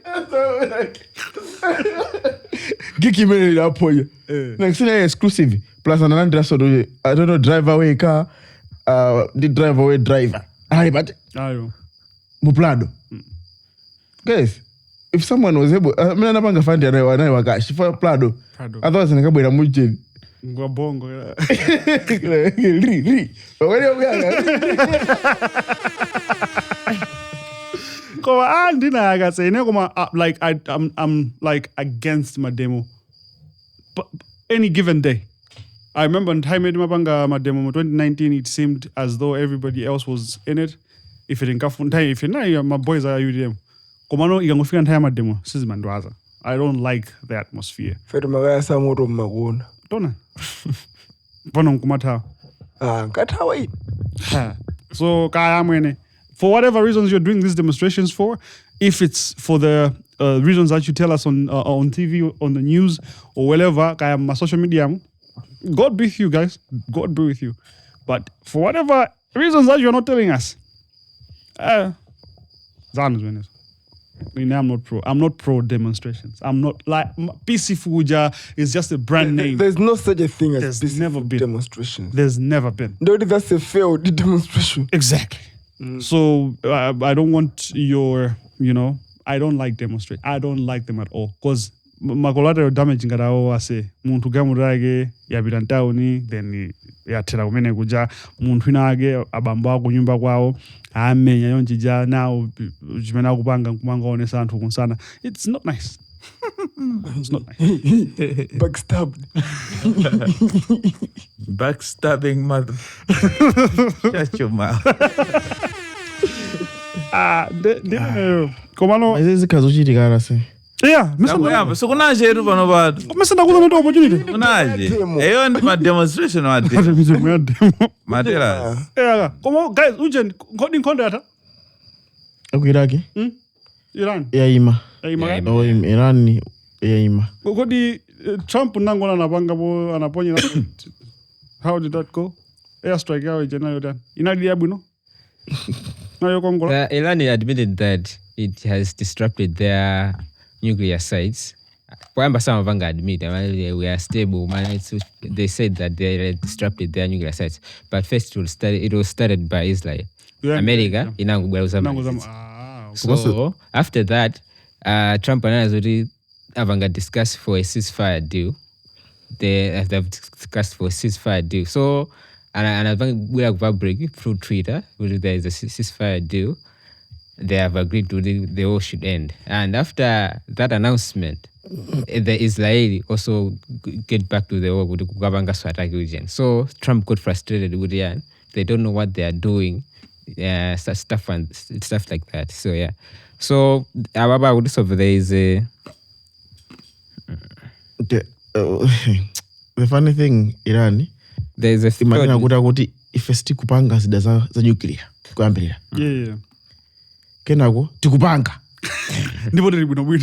Speaker 5: Giki mele apoya. Like sina exclusive. Plus another so I don't know drive away car. The drive away driver. Aye, but
Speaker 3: Ayo.
Speaker 5: Muplado. Guys, if someone was able, mina napanga fandi anaye wakashi for Plado. Otherwise nikabwera mujeni.
Speaker 3: Ngwa bongo.
Speaker 5: Ri. Wale oganga.
Speaker 3: Koma andina akase ine koma like I'm like against my demo. But any given day. I remember in time mapanga my demo 2019 it seemed as though everybody else was in it. If it if you're my boys are UDM. Komano ikangofika ntaya my demo sisi mandwaza. I don't like the atmosphere.
Speaker 7: Fetu magaya sa moto mmakuna.
Speaker 3: Tona. Pano nkumata.
Speaker 7: Nkatawa hii.
Speaker 3: So kaya mwene. For whatever reasons you're doing these demonstrations for, if it's for the reasons that you tell us on TV, on the news, or wherever, kaya my social media, God be with you guys. God be with you. But for whatever reasons that you're not telling us, I'm not pro demonstrations. I'm not like PC Fuja is just a brand name.
Speaker 7: There's no such a thing as
Speaker 3: There's never been
Speaker 7: demonstrations.
Speaker 3: There's never been.
Speaker 7: That's a failed demonstration.
Speaker 3: Exactly. So I don't want your, I don't like demonstrate. I don't like them at all. Because makolata damage ngarawo ase muntu gamurage yabira ntawuni then yatera kumene kuja muntu inage abambo ako nyumba kwawo amenya yonjija nawo chimene akupanga kumanga onesa anthu kunsana. It's not nice. It's not nice.
Speaker 2: Backstabbing mother. Shut your mouth.
Speaker 3: Komano.
Speaker 5: Hizi kazuchitika arase.
Speaker 3: Yeah,
Speaker 2: so kunaje edu pano bado.
Speaker 3: Kumesenda kuza ndo opportunity.
Speaker 2: Kunaje? Eyo ndi ma demonstration wa demo. Madela.
Speaker 3: Yeah, komo guys, uje ngodi nkonda
Speaker 5: Akiraki?
Speaker 3: Iran.
Speaker 5: Yaima.
Speaker 3: Yaima.
Speaker 5: Iran ni yaima.
Speaker 3: Kodi Trump nangola anaponya. How did that go? Airstrike yao ijenayo dan. Inadi yabu no?
Speaker 6: Iran admitted that it has disrupted their nuclear sites. Some of them admit we are stable. They said that they disrupted their nuclear sites. But first it was started by Israel.
Speaker 3: Yeah,
Speaker 6: America. So after that, Trump and Azuri have discussed for a ceasefire deal. They have discussed for a ceasefire deal. So and I think we have break through Twitter. There is a ceasefire deal. They have agreed to the war should end. And after that announcement, the Israeli also get back to the war with the Kugabanga attack region. So Trump got frustrated with Iran. They don't know what they are doing, stuff like that. So yeah. So about this over there is a.
Speaker 5: The funny thing, Iran.
Speaker 6: There is a
Speaker 5: imagine kuti ife tikupanga zida za nuclear kuyambirira.
Speaker 3: Yeah.
Speaker 5: Kenako tikupanga.
Speaker 3: Ndipo tiri bwino.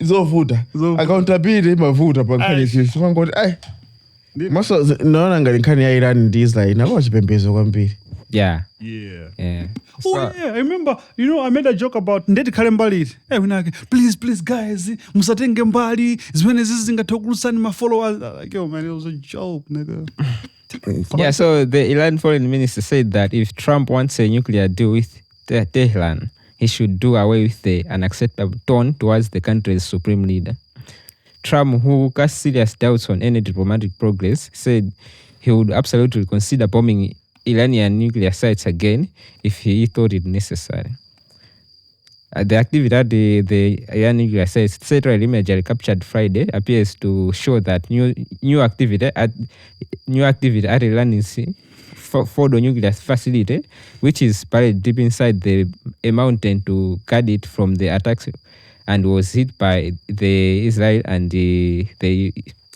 Speaker 5: Zovuta. Accountability mavuta pankani sisi. Ngoti maso naona ngani nkani ya Iran ndi Israel na kwa chipembezo kwambiri.
Speaker 6: Yeah.
Speaker 3: Oh yeah, I remember, I made a joke about ndeti khale mbali. Please guys, musatenge mbali. Zimene zingathokulusani my followers. Like, yo man, it was a joke, nigga.
Speaker 6: Yeah, so the Iran foreign minister said that if Trump wants a nuclear deal with Tehran, he should do away with the unacceptable tone towards the country's supreme leader. Trump, who cast serious doubts on any diplomatic progress, said he would absolutely consider bombing Iranian nuclear sites again if he thought it necessary. The activity at the Iran nuclear sites, satellite imagery captured Friday, appears to show that new activity at Iran's Fordo nuclear facility, which is buried deep inside a mountain to guard it from the attacks, and was hit by the Israel and the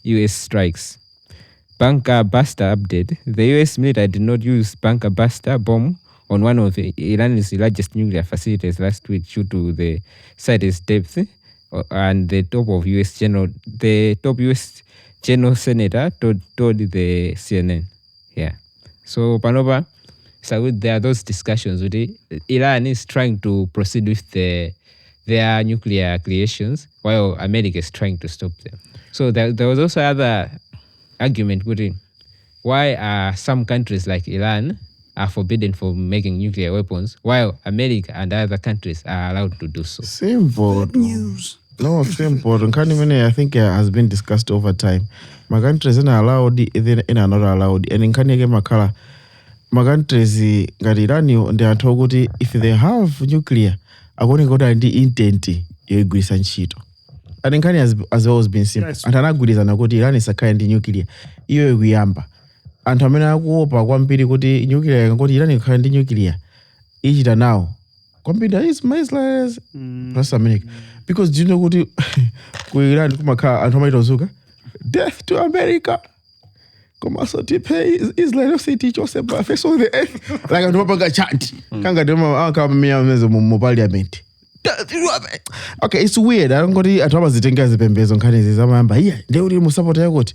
Speaker 6: US strikes. Bunker buster update. The US military did not use bunker buster bomb on one of Iran's largest nuclear facilities last week due to the site's depth and the top US General Senator told the CNN. Yeah. So Panova, so there are those discussions with it. Iran is trying to proceed with their nuclear creations while America is trying to stop them. So there was also other argument with it. Why are some countries like Iran are forbidden from making nuclear weapons while America and other countries are allowed to do so?
Speaker 5: Simple news. No, simple. I think has been discussed over time. My countries are allowed, in not allowed. And in Kanye Makala, my countries, Iran, they are told if they have nuclear, I'm going to go down the intent, you agree, Sanchito. And in Kanye has always been simple.
Speaker 3: Yes.
Speaker 5: And anagudi is anagodi Iran is a kind of nuclear. You agree, Amba. And Tamina go up one period nuclear and go to Iran kind of nuclear. Is it now? Computer is my slides. Plus America. Because do you know what you Iran Kumaka and Tomato Zuka? Death to America. Come on, so to pay is like no city Joseph face on the earth. Like a Nobaga chant. Kanga Demo Parliament. Okay, it's weird. I don't go to Thomas the Tinkas Bembes on Canadians. I'm yeah, they would even support their good.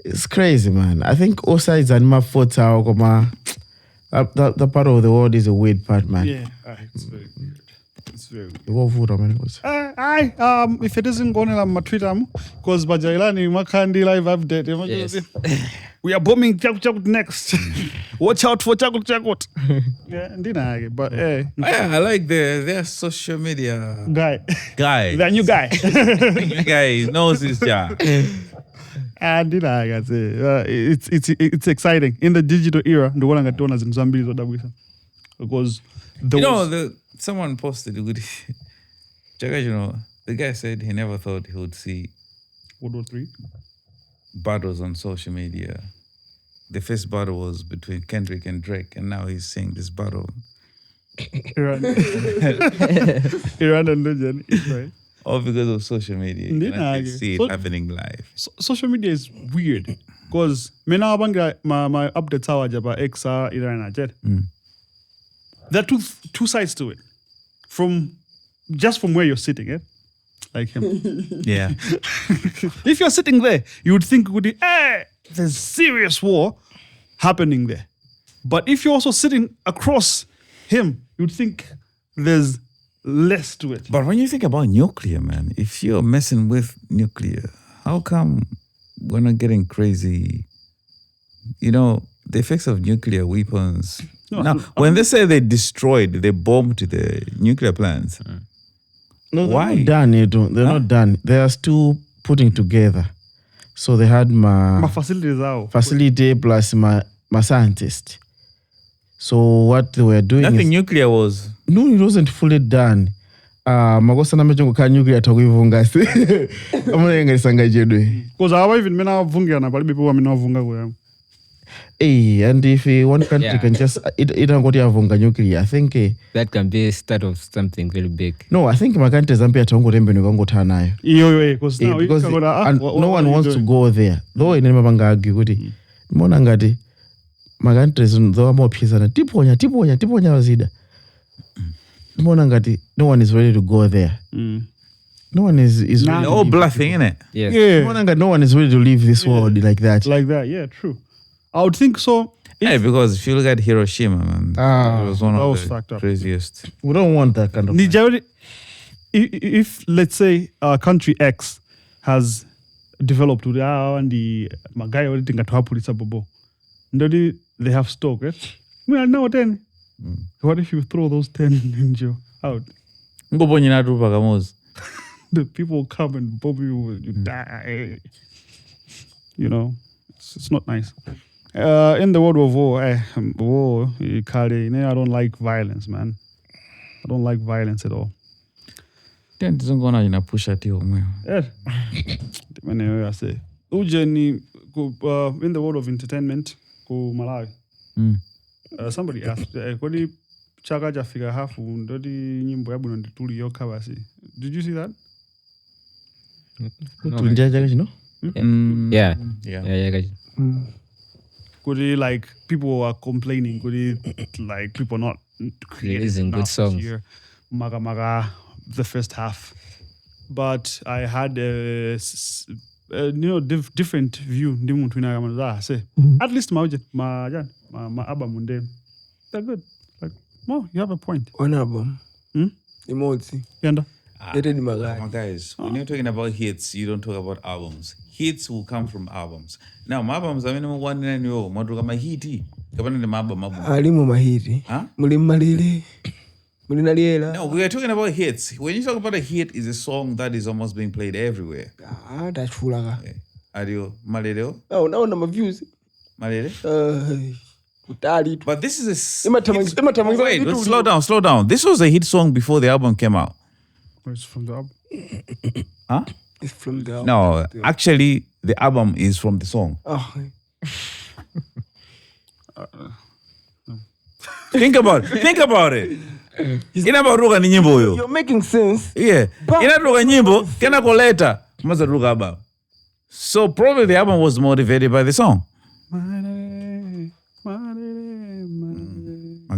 Speaker 5: It's crazy, man. I think all sides and my foot are that part of the world is a weird part, man.
Speaker 3: Yeah, it's very weird. It's very weird.
Speaker 5: What food am I
Speaker 3: If it isn't going on my Twitter, because Bajailani Makandi live update.
Speaker 6: Yes.
Speaker 3: We are bombing Chakut next. Watch out for Chakut. Yeah, indeed. But hey,
Speaker 2: I like their social media
Speaker 3: guy,
Speaker 2: guy.
Speaker 3: the new guy.
Speaker 2: The guy knows his job.
Speaker 3: And it's exciting in the digital era. The one that donors in Zambia is because
Speaker 2: someone posted good. The guy said he never thought he would see
Speaker 3: World War III
Speaker 2: battles on social media. The first battle was between Kendrick and Drake, and now he's seeing this battle.
Speaker 3: Iran and legend, right?
Speaker 2: All because of social media. You can see it happening live.
Speaker 3: Social media is weird because my updates are about XR, Iran and Jet. There are two sides to it. From where you're sitting, like him.
Speaker 2: Yeah.
Speaker 3: If you're sitting there, you would think there's serious war happening there. But if you're also sitting across him, you'd think there's less to it.
Speaker 2: But when you think about nuclear, man, if you're messing with nuclear, how come we're not getting crazy? The effects of nuclear weapons. Now, when they say they bombed the nuclear plants.
Speaker 5: No, they're
Speaker 2: why?
Speaker 5: not done, They're not done. They are still putting together. So they had my facility plus my scientist. So what they were doing
Speaker 2: Nothing nuclear was.
Speaker 5: No, it wasn't fully done. Magosana mechongo ka nuclear takuvunga. Amunenga sanga jedwe.
Speaker 3: Because I even mena vunga na bali people mena vunga go.
Speaker 5: And if one country can just it angoti avunga nuclear, I think
Speaker 6: that can be a start of something very big.
Speaker 5: No, I think my country Zambia tongo rembe ngotha nayo.
Speaker 3: Because now
Speaker 5: because no one wants to go there. Though in mabanga argue kuti mbona ngati my countries though more pizana tiponya wazida. Mbona ngati no one is ready to go there. No one is ready.
Speaker 2: All bluffing, innit?
Speaker 6: Yes.
Speaker 3: Yeah.
Speaker 5: No one is ready to leave this world like that.
Speaker 3: Like that, yeah, true. I would think so.
Speaker 2: Because if you look at Hiroshima, man, it was one of the craziest.
Speaker 5: We don't want that kind of.
Speaker 3: If let's say country X has developed and the guy already think to police bobo, they have stock, Well, now 10. What if you throw those 10 ninja out? The people will come and bomb you, you die. It's not nice. In the world of war, I don't like violence, man. I don't like violence at all.
Speaker 2: Then it gonna push at you, man.
Speaker 3: I say, Ujeni, in the world of entertainment, go Malawi. Somebody asked, kwani chaka jafika hafu ndodi nyimbo yabu ndituli yokabasi. Did you see that?
Speaker 6: Yeah.
Speaker 3: Could he, like, people were complaining, could he, like, people not
Speaker 6: releasing good songs
Speaker 3: here. Maga, the first half. but I had a different view. At least my album one day, they're good. Like, well, you have a point.
Speaker 7: One album. Emoji.
Speaker 3: Yanda.
Speaker 2: Guys, when you're talking about hits, you don't talk about albums. Hits will come from albums. Now, my albums, I mean, one and yo, Madruga Mahiti.
Speaker 7: Alimu mahiri.
Speaker 2: Huh?
Speaker 7: Mulimalili. Mulinaliela.
Speaker 2: No, we are talking about hits. When you talk about a hit, it's a song that is almost being played everywhere.
Speaker 7: That's fulaga.
Speaker 2: Adio, Malero?
Speaker 7: Oh, now I'm views.
Speaker 2: Malere? But this is a... Wait, slow down. This was a hit song before the album came out.
Speaker 3: It's from the album.
Speaker 2: Huh?
Speaker 7: It's from the album.
Speaker 2: No, actually, the album is from the song.
Speaker 7: Oh.
Speaker 2: Think about it. Inabaruka ni nyimbo yo.
Speaker 7: You're making sense.
Speaker 2: Yeah. Inaruka nyimbo, kena koleta. Maza ruka album. So probably the album was motivated by the song. My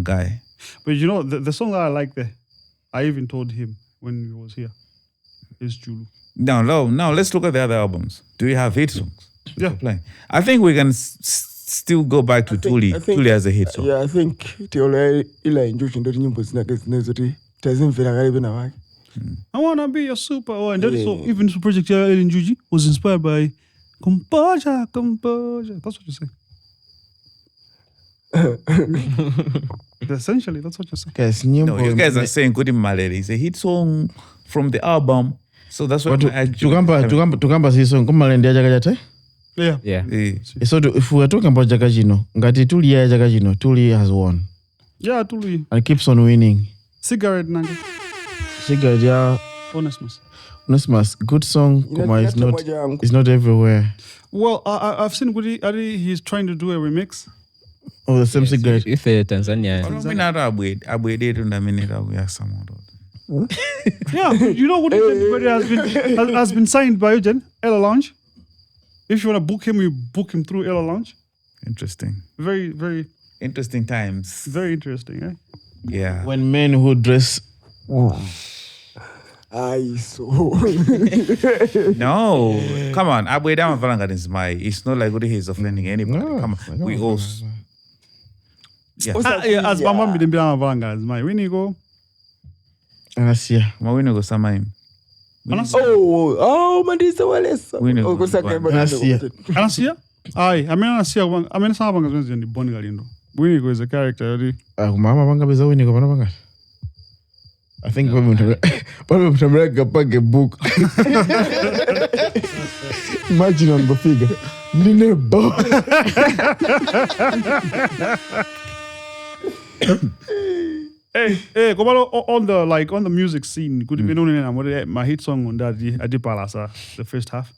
Speaker 2: guy.
Speaker 3: But you know, the song that I like there, I even told him when he was here, is Julu.
Speaker 2: No, let's look at the other albums. Do you have hit songs?
Speaker 3: Yeah.
Speaker 2: Playing? I think we can still go back to Tuli. Tuli as a hit song.
Speaker 7: Yeah, I think Teola ila enjoy ndo nyimbo zinazoti tazimvera karibu na wake.
Speaker 3: I wanna be a super. Oh, and that song, even the project Ellen Juji was inspired by composure. That's what you say. Essentially, that's what you're saying.
Speaker 5: Guys,
Speaker 2: No, you guys are saying Good in Malere is a hit song from the album. So that's what
Speaker 5: tukamba si song kumalende ajakajate?
Speaker 3: Yeah.
Speaker 5: So if we are talking about Jakajino, ngati Tuli ya Jakajino, Tuli has won.
Speaker 3: Yeah, Tuli.
Speaker 5: And keeps on winning.
Speaker 3: Cigarette nanga.
Speaker 5: Cigarette, yeah. Honestmas, good song. Kuma is not everywhere.
Speaker 3: Well, I've seen Gudi he's trying to do a remix.
Speaker 5: Oh, the same cigarette.
Speaker 6: If Tanzania.
Speaker 3: Yeah, you know what has been signed by Eugen, Ella Lounge. If you want to book him, you book him through Ella Lounge.
Speaker 2: Interesting.
Speaker 3: Very, very
Speaker 2: interesting times.
Speaker 3: Very interesting, eh?
Speaker 2: Yeah.
Speaker 5: When men who dress
Speaker 2: No, come on. Abu Dama Varanga is my. It's not like he's offending anybody.
Speaker 5: No,
Speaker 2: come on. We all.
Speaker 3: Yeah. As Mama Bidembila Varanga is my. When you go.
Speaker 5: Anasia.
Speaker 2: When you go Samaim.
Speaker 7: Mandisa Walesa.
Speaker 3: Anasia? Aye, I mean Anasia. I mean Sabanga is in the Bonnie Galindo. Winnie is a character.
Speaker 5: Mama Banga is a winning of I think probably to make a book. Imagine on the figure.
Speaker 3: Hey, come on the music scene. Could have been on my hit song on that Adipalasa, the first half.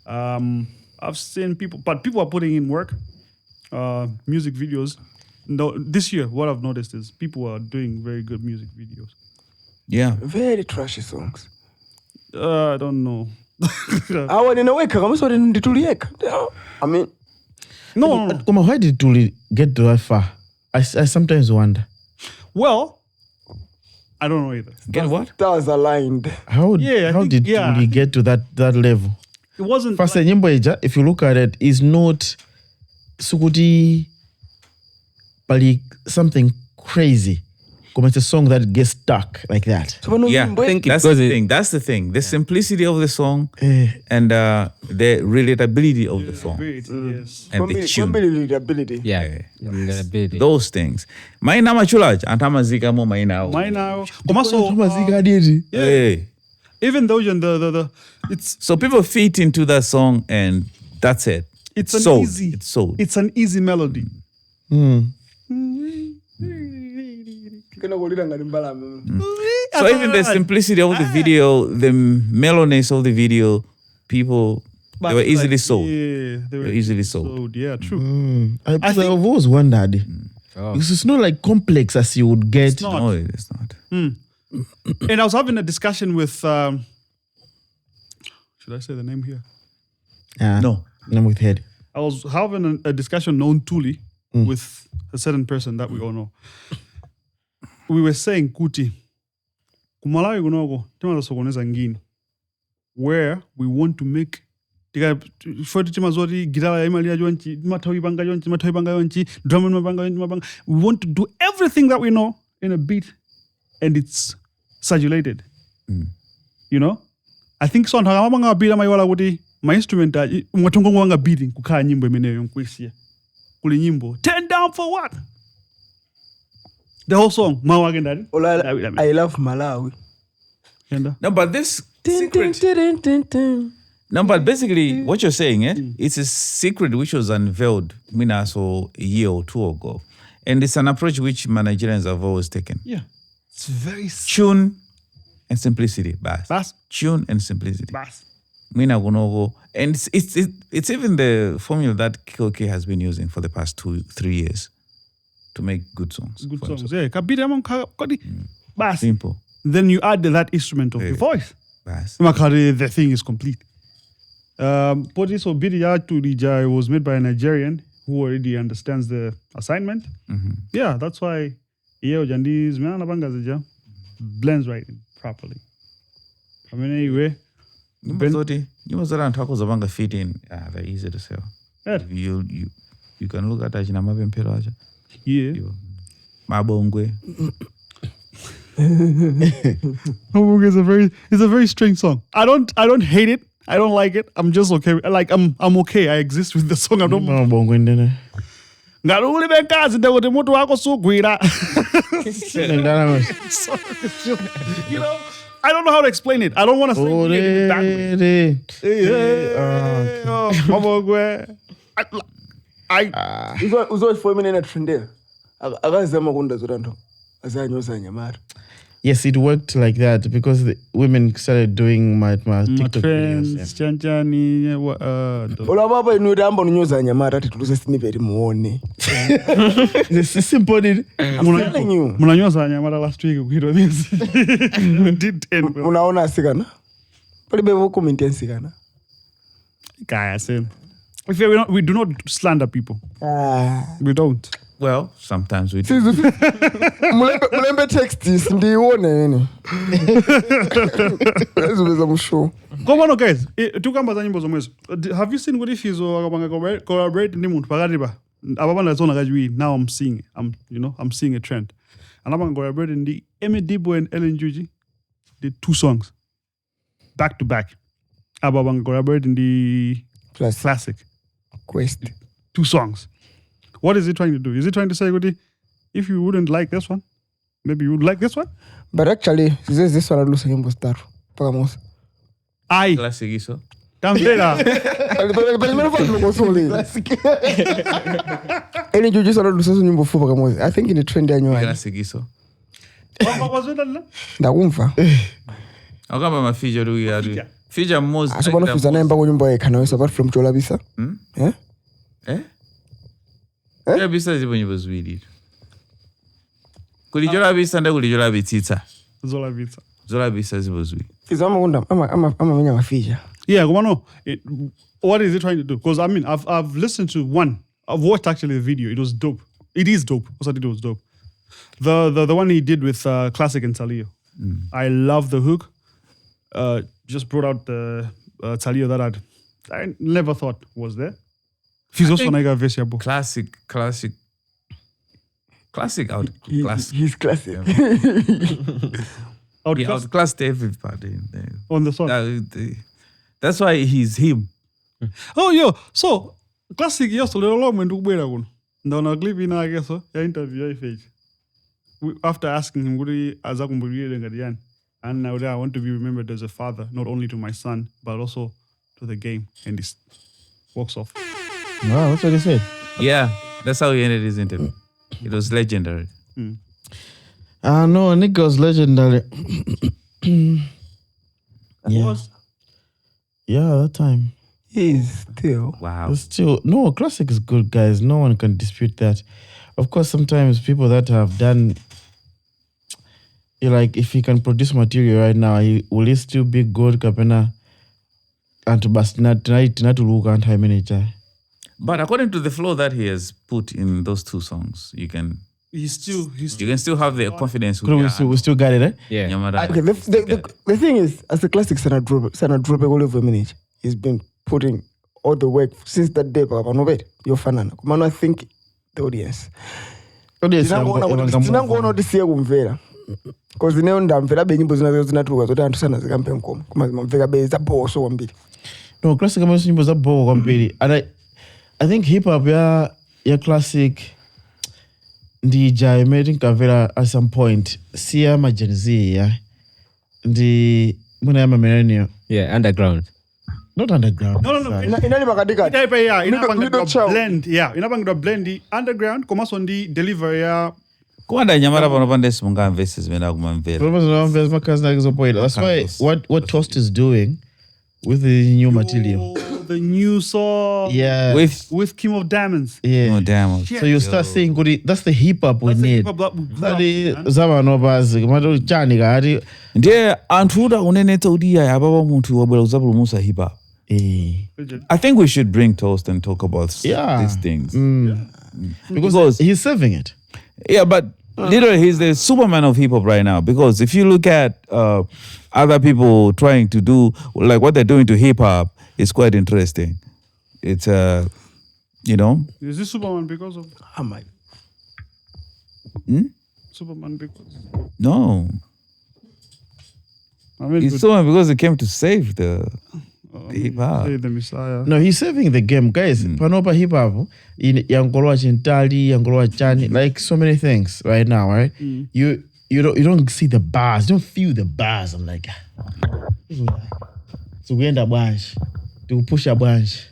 Speaker 3: I've seen people are putting in work. Music videos. No, this year what I've noticed is people are doing very good music videos.
Speaker 2: Yeah.
Speaker 7: Very trashy songs.
Speaker 3: I don't know.
Speaker 7: I mean,
Speaker 3: no.
Speaker 5: Why did Tuli get that far? I sometimes wonder.
Speaker 3: Well, I don't know either.
Speaker 2: Get what?
Speaker 7: Stars aligned.
Speaker 5: How did Tuli get to that level?
Speaker 3: It wasn't.
Speaker 5: First, if you look at it, is not Sukuti Balik something crazy. It's a song that gets stuck like that.
Speaker 2: Yeah, I think that's the thing. That's the thing. The simplicity of the song and the relatability of the song.
Speaker 3: Yes.
Speaker 2: And the tune.
Speaker 7: Relatability.
Speaker 6: Yeah. Relatability.
Speaker 2: Those things. Maina machulaj antamazika mo maina.
Speaker 3: Maina.
Speaker 2: Hey.
Speaker 3: Even though it's
Speaker 2: so people fit into that song and that's it.
Speaker 3: It's an easy melody.
Speaker 2: So even the simplicity of the video, the mellowness of the video, people they were easily sold.
Speaker 3: Yeah,
Speaker 2: they were easily sold.
Speaker 3: Yeah, true.
Speaker 5: I've always wondered. It's not like complex as you would get.
Speaker 2: No, it's not.
Speaker 3: And I was having a discussion with should I say the name here?
Speaker 2: No.
Speaker 5: Name with head.
Speaker 3: I was having a discussion on Tuli with a certain person that we all know. We were saying kuti kumalawi kunoko timaza sokoneza ngini where we want to make we want to do everything that we know in a beat and it's circulated. You know? I think so my instrument mwatongo beating kukhala nyimbo imeneyo nkuisiya kuli nyimbo 10 down for what? The whole song mawagenda
Speaker 7: I love Malawi.
Speaker 2: No, but this secret. No, but basically, what you're saying, it's a secret which was unveiled, so a year or two ago, and it's an approach which Nigerians have always taken.
Speaker 3: Yeah, it's very
Speaker 2: tune and simplicity,
Speaker 3: bas.
Speaker 2: Tune and simplicity,
Speaker 3: bas.
Speaker 2: And it's even the formula that KOK has been using for the past 2-3 years to make good songs.
Speaker 3: Good songs, yeah. Bas.
Speaker 2: Simple.
Speaker 3: Then you add that instrument of your voice.
Speaker 2: Bas.
Speaker 3: The thing is complete. This was made by a Nigerian who already understands the assignment. Yeah, that's why blends right in properly. I mean, anyway,
Speaker 2: you must learn tacos abanga fit in. They're easy to sell.
Speaker 3: Yeah.
Speaker 2: You can look at Ajina Mabemperaja.
Speaker 3: Yeah.
Speaker 2: Mabongwe.
Speaker 3: It's a very strange song. I don't hate it. I don't like it. I'm just okay. Like I'm okay. I exist with the song. I don't. You know, I don't know how to explain it. I don't want to say it
Speaker 7: Uzo 4 minutes trend there. Akazama kunda zoranto. Azanyoza nyamara.
Speaker 5: Yes, it worked like that because the women started doing my TikTok videos.
Speaker 7: Olababa inudamba unyoza nyamara tituluze snippet muone.
Speaker 5: It's simple.
Speaker 3: Munanyoza nyamara last week ukiro this. Did 10.
Speaker 7: Unaona asikana? Palibe comment asikana.
Speaker 3: Guys, if we do not slander people. We don't.
Speaker 2: Well, sometimes we do.
Speaker 7: Mulembe text ndione nini. Ezobeza musho.
Speaker 3: Come on, guys. Tukamba za nyimbo zomwezo. Have you seen what if Fizo akabanga collaborate ndi muntu pakati pa ababana zona kajwi? Now I'm seeing a trend. And abanga collaborate ndi Dibo and Ellen Juji did 2 songs back to back. Abanga collaborate ndi classic
Speaker 7: Quest
Speaker 3: 2 songs. What is he trying to do? Is he trying to say, if you wouldn't like this one, maybe you would like this one?
Speaker 7: But actually, this one I lose nyimbo start. Pagamos.
Speaker 3: Ai.
Speaker 2: Classic iso.
Speaker 3: Tamtela.
Speaker 7: Any juju sana lose nyimbo 4 pagamos. I think in the trend ya nywa.
Speaker 2: Classic iso.
Speaker 7: Ndakumva.
Speaker 2: Akamba mafeature do yadu. Feature most.
Speaker 7: Asubona feature na mbango nyimbo ekana apart from Chola Bisa.
Speaker 2: Chola Bisa zibo nyimbo ziwiri. Kuli Chola Bisa nda kuli Chola Bitita. Chola Bisa zibo ziwiri.
Speaker 7: Izama kunda ama menya mafeature.
Speaker 3: Yeah, what is he trying to do? Because I mean, I've listened to one. I've watched actually the video. It was dope. It is dope. Also, it was dope. The one he did with Classic and Talio. I love the hook. Just brought out the Talio that I never thought was there.
Speaker 2: Classic out.
Speaker 7: He's classic.
Speaker 2: Outclassed everybody
Speaker 3: on the song.
Speaker 2: That's why he's him.
Speaker 3: Oh, yo. So, Classic, yes, a little long when do better one. No, no, Glibi, I guess, interview after asking him, would he as I can and now I want to be remembered as a father, not only to my son, but also to the game. And this walks off.
Speaker 5: Wow, that's what he said.
Speaker 2: Yeah, that's how he ended his interview. It was legendary.
Speaker 5: No, Nick was legendary. Yeah, that time.
Speaker 7: He's still.
Speaker 2: Wow.
Speaker 5: No, Classic is good, guys. No one can dispute that. Of course, sometimes people that have done, like, if he can produce material right now, will he still be good, Kapena? And to bust not to look and high manager.
Speaker 2: But according to the flow that he has put in those 2 songs, you can You can still have the confidence.
Speaker 5: We still got it, eh?
Speaker 6: Yeah.
Speaker 2: Nyamara.
Speaker 7: Okay, the thing is, as a classic Sanadrobe all over minute, he's been putting all the work since that day. Papa, no wait, you're fanana. Kumano, I think the audience. Tinangoona kuti siye kumvera. Because ine ndamvera benyimbo zinatuka zoti anthu sana zikampe mkomo. Kuma zimamveka be zaboso kwambiri.
Speaker 5: No, classic kama nyimbo za boho kwambiri. And I think hip hop ya classic ndija imeti kavera at some point. Siya ma Gen Z ya. Ndi muna ya millennial.
Speaker 6: Yeah, underground.
Speaker 5: Not underground.
Speaker 3: No.
Speaker 7: Inali makadika.
Speaker 3: Inapangidwa blend the underground komanso ndi deliver ya
Speaker 2: Kuanda nyamara pano pande simunga investors mena kumamvera.
Speaker 5: That's why what Toast is doing with the new material.
Speaker 3: The new song.
Speaker 5: Yeah.
Speaker 3: With King of Diamonds.
Speaker 5: Yeah.
Speaker 2: No damn.
Speaker 5: So you start saying, that's the hip hop we need. Zaba no bazi. Kumado chani gari.
Speaker 2: Ndiye anthuda uneneta udia ababa muntu wabwera uzapulumusa hip hop. I think we should bring Toast and talk about these things.
Speaker 5: Because he's saving it.
Speaker 2: Yeah, but literally he's the Superman of hip hop right now. Because if you look at other people trying to do like what they're doing to hip hop, it's quite interesting. It's you know.
Speaker 3: Is this Superman because of Superman because?
Speaker 2: No.
Speaker 3: I mean,
Speaker 2: It's Superman because he came to save the hip hop.
Speaker 3: The Messiah.
Speaker 5: No, he's saving the game, guys. Panopa hip hop, yangolwa chintali, yangolwa chani, like so many things right now, right? You don't see the bars, you don't feel the bars. I'm like, so we end up bunch, to push a bunch.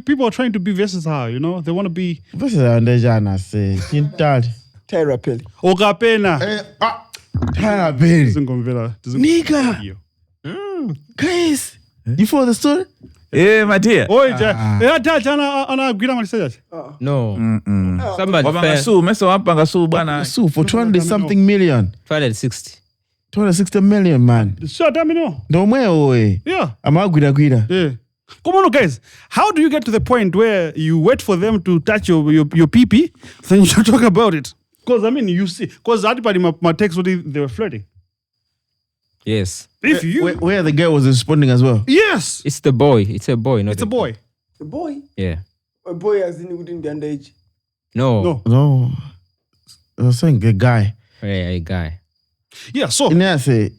Speaker 3: People are trying to be versatile, you know. They want to be.
Speaker 5: Versatile, ndejana say chintali.
Speaker 7: Tyra Perry.
Speaker 3: Okapena.
Speaker 5: Tyra Perry.
Speaker 3: Nigga.
Speaker 5: Guys, you follow the story?
Speaker 2: Yeah, my dear.
Speaker 3: Oh,
Speaker 6: No. Somebody
Speaker 5: Sue for 200 something million. 260 million, man.
Speaker 3: Sure, damn no.
Speaker 5: No way.
Speaker 3: Yeah.
Speaker 5: I'm out guida.
Speaker 3: Yeah. Come on, guys. How do you get to the point where you wait for them to touch your pee-pee, then you talk about it? Because, I mean, you see, because everybody, my text, they were flirting.
Speaker 6: Yes.
Speaker 3: If you...
Speaker 5: Where the girl was responding as well.
Speaker 3: Yes.
Speaker 6: It's the boy. It's a boy, not
Speaker 3: It's a boy.
Speaker 7: A boy?
Speaker 6: Yeah.
Speaker 7: A boy as in within the underage?
Speaker 6: No.
Speaker 5: I was saying a guy.
Speaker 6: Yeah, a guy.
Speaker 3: Yeah, so...
Speaker 5: In there, I say,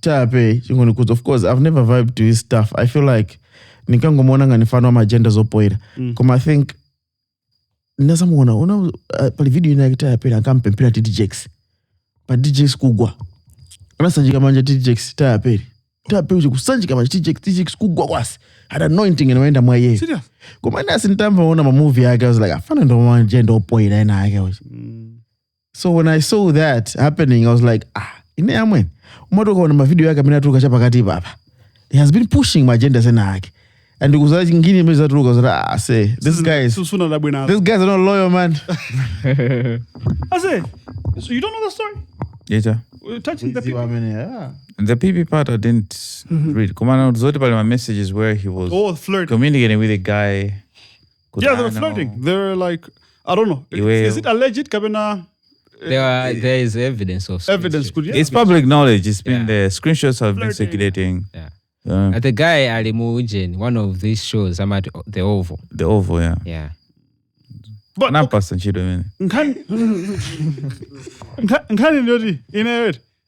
Speaker 5: because of course, I've never vibed to his stuff. I feel like nikango mwana nifano ma agenda zopoira. Come I think nasa muona pali video ina kita yapela akampe mpira TDJX. Pa DJX kugwa. Anasanjika manja TDJX yapela. Tapeli kusanjika manja TDJX kugwa kwasi. Had anointing inaenda mwa yeye.
Speaker 3: Serious?
Speaker 5: Kuma nasi nitamba ona ma movie yake I was like afana ndo mwa agenda opoira ina yake. So when I saw that happening I was like ine amwe. Umotoka ona ma video yake mina tuka chapa kati papa. He has been pushing my agenda sana yake. And kuzaji ngini meza tuka I say these guys are not loyal, man.
Speaker 3: I say, so you don't know the story?
Speaker 2: Yeah.
Speaker 3: Touching the people.
Speaker 2: The PP part I didn't read. Kumana zote pale my messages where he was
Speaker 3: flirting.
Speaker 2: Communicating with a guy.
Speaker 3: Yeah, they were flirting. They were like, I don't know. Is it alleged? Kabena?
Speaker 6: There is evidence of
Speaker 3: evidence.
Speaker 2: It's public knowledge. It's been the screenshots have been circulating.
Speaker 6: Yeah. The guy Alimujen, one of these shows, I'm at the Oval.
Speaker 2: The Oval, yeah.
Speaker 6: Yeah.
Speaker 2: But not person she doing.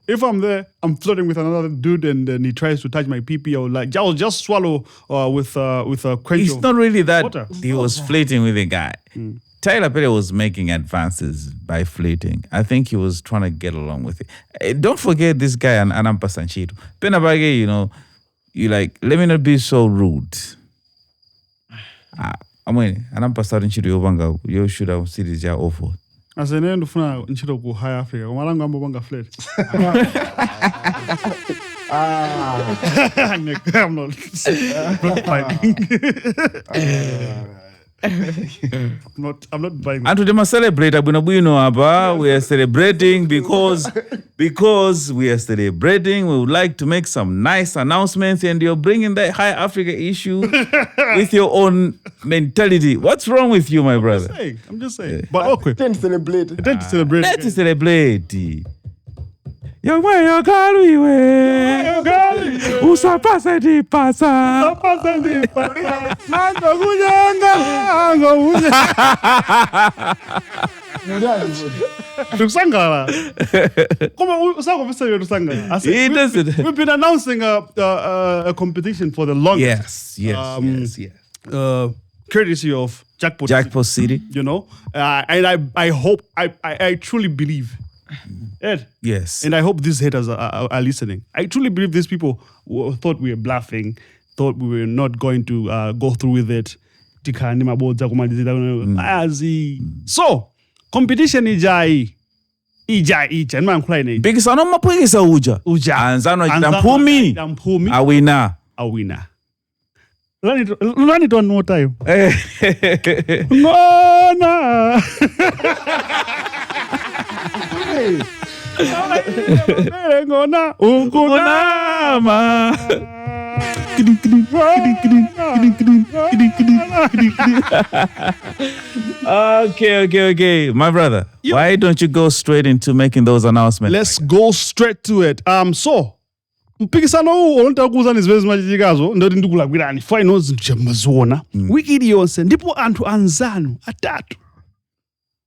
Speaker 3: If I'm there, I'm flirting with another dude, and then he tries to touch my pee-pee, I'll just swallow with a quench.
Speaker 2: It's not really that
Speaker 3: water.
Speaker 2: He was flirting with a guy. Tyler Perry was making advances by flirting. I think he was trying to get along with it. Don't forget this guy, Anampa Sanchito. Penabage, you know, you like, let me not be so rude. I mean, Anampa Sanchito Yobanga, you should have seen this guy awful.
Speaker 3: As an end of Nchito go high Africa, Malanga Mbanga flirt. I'm not fighting. I'm not buying that.
Speaker 2: And today must celebrate abwino apa. We are celebrating because we are celebrating. We would like to make some nice announcements, and you're bringing that high Africa issue with your own mentality. What's wrong with you, my brother?
Speaker 3: I'm just saying. But okay.
Speaker 7: Tend to celebrate.
Speaker 3: Let's celebrate.
Speaker 2: Let's celebrate. Yo gali usapasa di pasa.
Speaker 3: Tusangala. We've been announcing a competition for the longest.
Speaker 2: Yes.
Speaker 3: Courtesy of
Speaker 2: Jackpot City.
Speaker 3: You know, and I hope, I truly believe, Ed.
Speaker 2: Yes.
Speaker 3: And I hope these haters are listening. I truly believe these people thought we were bluffing, thought we were not going to go through with it. So, competition ijai.
Speaker 2: Mpikisano mapwekesa uja. Anzano mpumi. Awina.
Speaker 3: Run it one more time. Ngona. Ngona. Ukunama.
Speaker 2: Okay. My brother, why don't you go straight into making those announcements?
Speaker 3: Let's go straight to it. So, mpikisano olonta kuza nizivezi machitikazo ndoti ndikulakwirani finals mazuona wiki yonse ndipo anthu anzanu atatu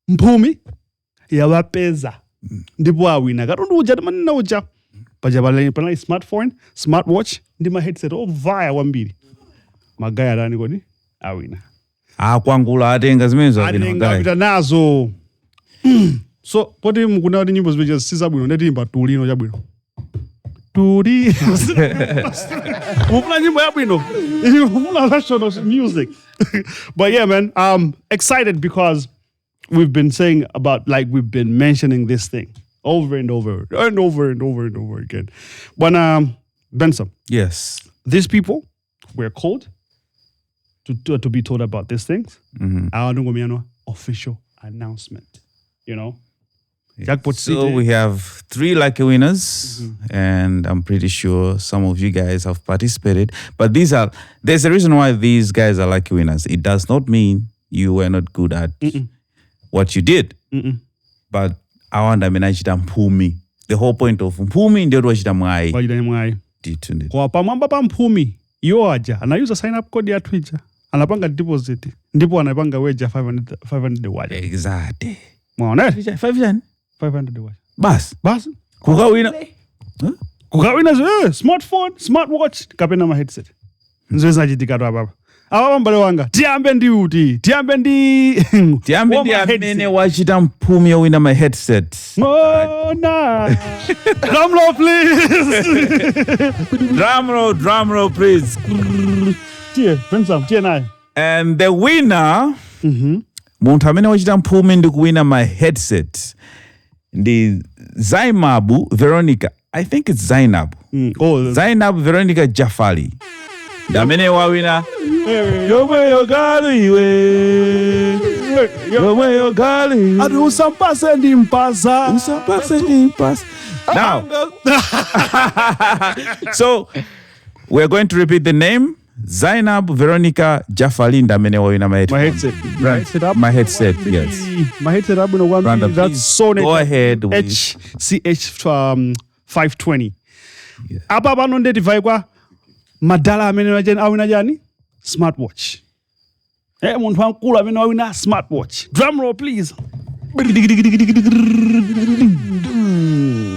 Speaker 3: mphumi yawapeza ndipo awina katundu uja timanena uja paja panali smartphone, smartwatch ndi ma headset ovaya kwambiri magaya adani kodi awina
Speaker 2: kwangula atenga zimenezo
Speaker 3: apita nazo. So poti mukuna kuti nyimbo zimenezo sizabwino ndetiimba tulino chabwino Turi. Music. But yeah, man, I'm excited because we've been saying about, like, we've been mentioning this thing over and over again. But Bensam.
Speaker 2: Yes.
Speaker 3: These people were called to be told about these things. Official announcement, you know.
Speaker 2: So we have 3 lucky winners, and I'm pretty sure some of you guys have participated. But there's a reason why these guys are lucky winners. It does not mean you were not good at what you did. But I want to manage mpumi. The whole point of mpumi ndio wachita mwai.
Speaker 3: Kwa pamwamba pa mpumi, yo aja anayuza sign up code ya Twitter. Anapanga deposit. Ndipo anapanga weja 500 waja.
Speaker 2: Exactly.
Speaker 3: Mwaona?
Speaker 2: 500
Speaker 3: waja.
Speaker 2: Bas. Kukawina.
Speaker 3: Smartphone, smartwatch, kapena ma headset. Nzoeza ajitikatu hapa. Awa mbale wanga. Tiambe ndi uti. Tiambe ndi
Speaker 2: amene wachita mpumi yowina my headset.
Speaker 3: Mona. Drum roll, please.
Speaker 2: Drum roll, please.
Speaker 3: Bensam, naye.
Speaker 2: And the winner, munthu amene wachita mpumi ndi kuwina my headset, ndi Zaimabu Veronica. I think it's Zainab. Zainab Veronica Jafali. Amene wawina. Yomwe yogali.
Speaker 3: Adu usampase ndi mpasa.
Speaker 2: Now, so we're going to repeat the name. Zainab Veronica Jafali ndamene wawina my headset. My headset, yes.
Speaker 3: My headset up in a one.
Speaker 2: Brandon,
Speaker 3: that's Sony.
Speaker 2: Go ahead.
Speaker 3: HCH 520. Apa banonde device kwa madala amene awina jani smartwatch. Munthu wankulu amene wawina smartwatch. Drum roll, please.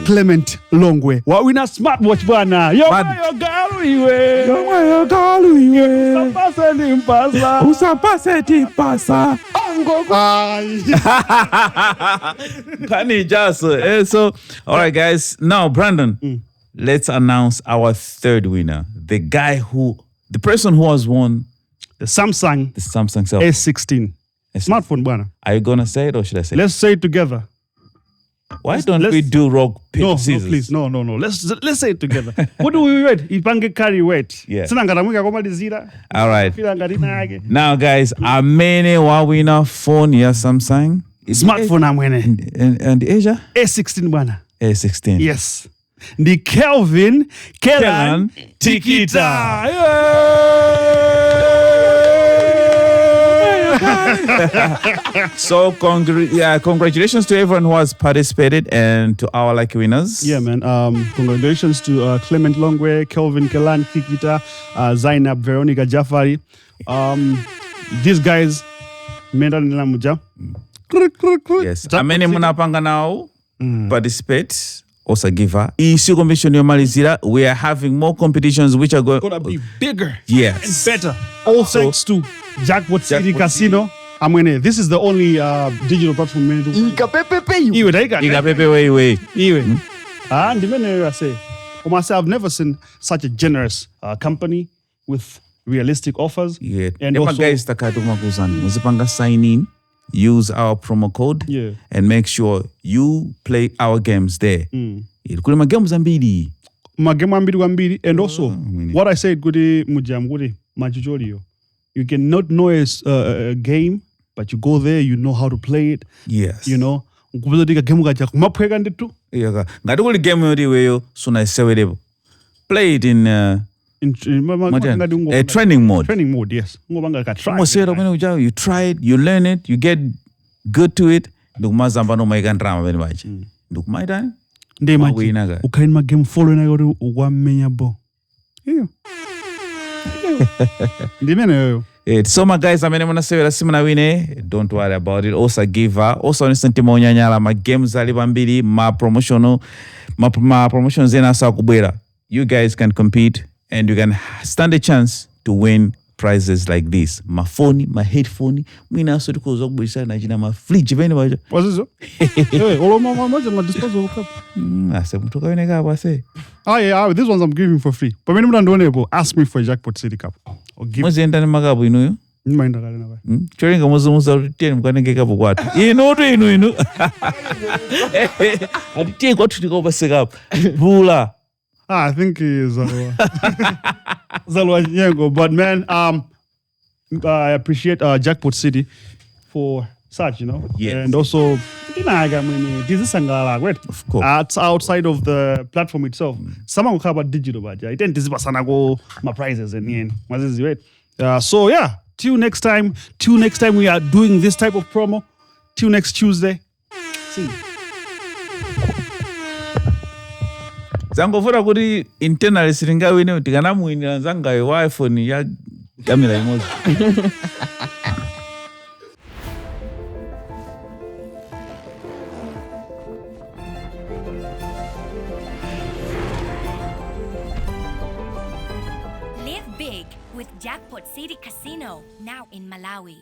Speaker 3: Clement Longwe wawina smartwatch bwana. Yomwe yogalu iwe. Usapase ndi mpasa.
Speaker 2: So, all right, guys. Now, Brandon, let's announce our 3rd winner. The person who has won
Speaker 3: the Samsung
Speaker 2: cell phone.
Speaker 3: S16 smartphone bwana.
Speaker 2: Are you gonna say it or should I say it?
Speaker 3: Let's say it together.
Speaker 2: Why don't we do rock, paper,
Speaker 3: No,
Speaker 2: scissors?
Speaker 3: no, please, no. Let's say it together. What do we wait? Ipange carry weight.
Speaker 2: Yeah.
Speaker 3: Sina ngaramwika komalizira.
Speaker 2: All right.
Speaker 3: Fila ngarina yake.
Speaker 2: Now, guys, amene wawina phone ya Samsung.
Speaker 3: Smartphone amwene.
Speaker 2: And Asia?
Speaker 3: A16 bwana.
Speaker 2: A16.
Speaker 3: Yes. The Kelvin Kelan
Speaker 2: Tikita. So congratulations to everyone who has participated and to our lucky winners.
Speaker 3: Yeah, man. Congratulations to Clement Longwe, Kelvin Kelan Tikita, Zainab Veronica Jafari. These guys made an muja.
Speaker 2: Yes. Amene munapanga now participate. Also giver. Issue competition yomalizira. We are having more competitions which are
Speaker 3: Gonna be bigger
Speaker 2: yes
Speaker 3: and better. All thanks to Jackpot City Casino. This is the only digital platform made to
Speaker 7: Ikapepepe.
Speaker 3: Iwe daika.
Speaker 2: Igapepe way.
Speaker 3: Iwe. And I say, for myself, I've never seen such a generous company with realistic offers.
Speaker 2: Yeah.
Speaker 3: And
Speaker 2: Ema
Speaker 3: also,
Speaker 2: guys takatuma kuzani. Muzipanga sign in. Use our promo code and make sure you play our games there. Kule magames ambili.
Speaker 3: Magemu ambili. And also, what I said, Gudi Mujam, Gudi Majujorio, you cannot know a game, but you go there, you know how to play it.
Speaker 2: Yes.
Speaker 3: You know, ukubuzodika game gacha kumapweka nditu.
Speaker 2: Yeah. Ngati kuli game yodi weyo suna isewelebo. Play it in training mode.
Speaker 3: Training mode, yes.
Speaker 2: You try it, you learn it, you get good to it. Ndukumazamba no maiga ndrama bene baje. Ndukumaita.
Speaker 3: Nde maji. Ukain ma game follow na yori uwamenya bo. Iyo. Ndimene yoyo.
Speaker 2: So my guys, amene munasewera simuna wine, don't worry about it. Also giver, also nisentimo onyanyala ma games ali bambiri, ma promotional zena sa kubwera. You guys can compete and you can stand a chance to win prizes like this. My phone, my headphone, mina so tuko kubisa na jina ma fridge bene baje.
Speaker 3: What's this? Hey, all my disposable cup.
Speaker 2: Ase mtuka wene ka base.
Speaker 3: Yeah, these ones I'm giving for free. But when you don't able, ask me for a Jackpot City Cup. Or give
Speaker 2: Mozi enda ni magabu inu yo?
Speaker 3: Mind na ba.
Speaker 2: Choringa muza tieni mkanenge kapo kwatu. Inu. Ati kwa tutiko base cup. Bula.
Speaker 3: I think he is Zalwa Nyengo. But man, I appreciate Jackpot City for such, you know.
Speaker 2: Yes.
Speaker 3: And also, this is Sangala,
Speaker 2: of course.
Speaker 3: It's outside of the platform itself. Someone will have a digital badge. I think this is Basanago, my prizes and yen. So yeah, till next time. We are doing this type of promo. Till next Tuesday. See.
Speaker 2: Zangofuna kuti internal siringa wine tikana muinira zanga yo iPhone ya camera imozi.
Speaker 1: Live big with Jackpot City Casino, now in Malawi.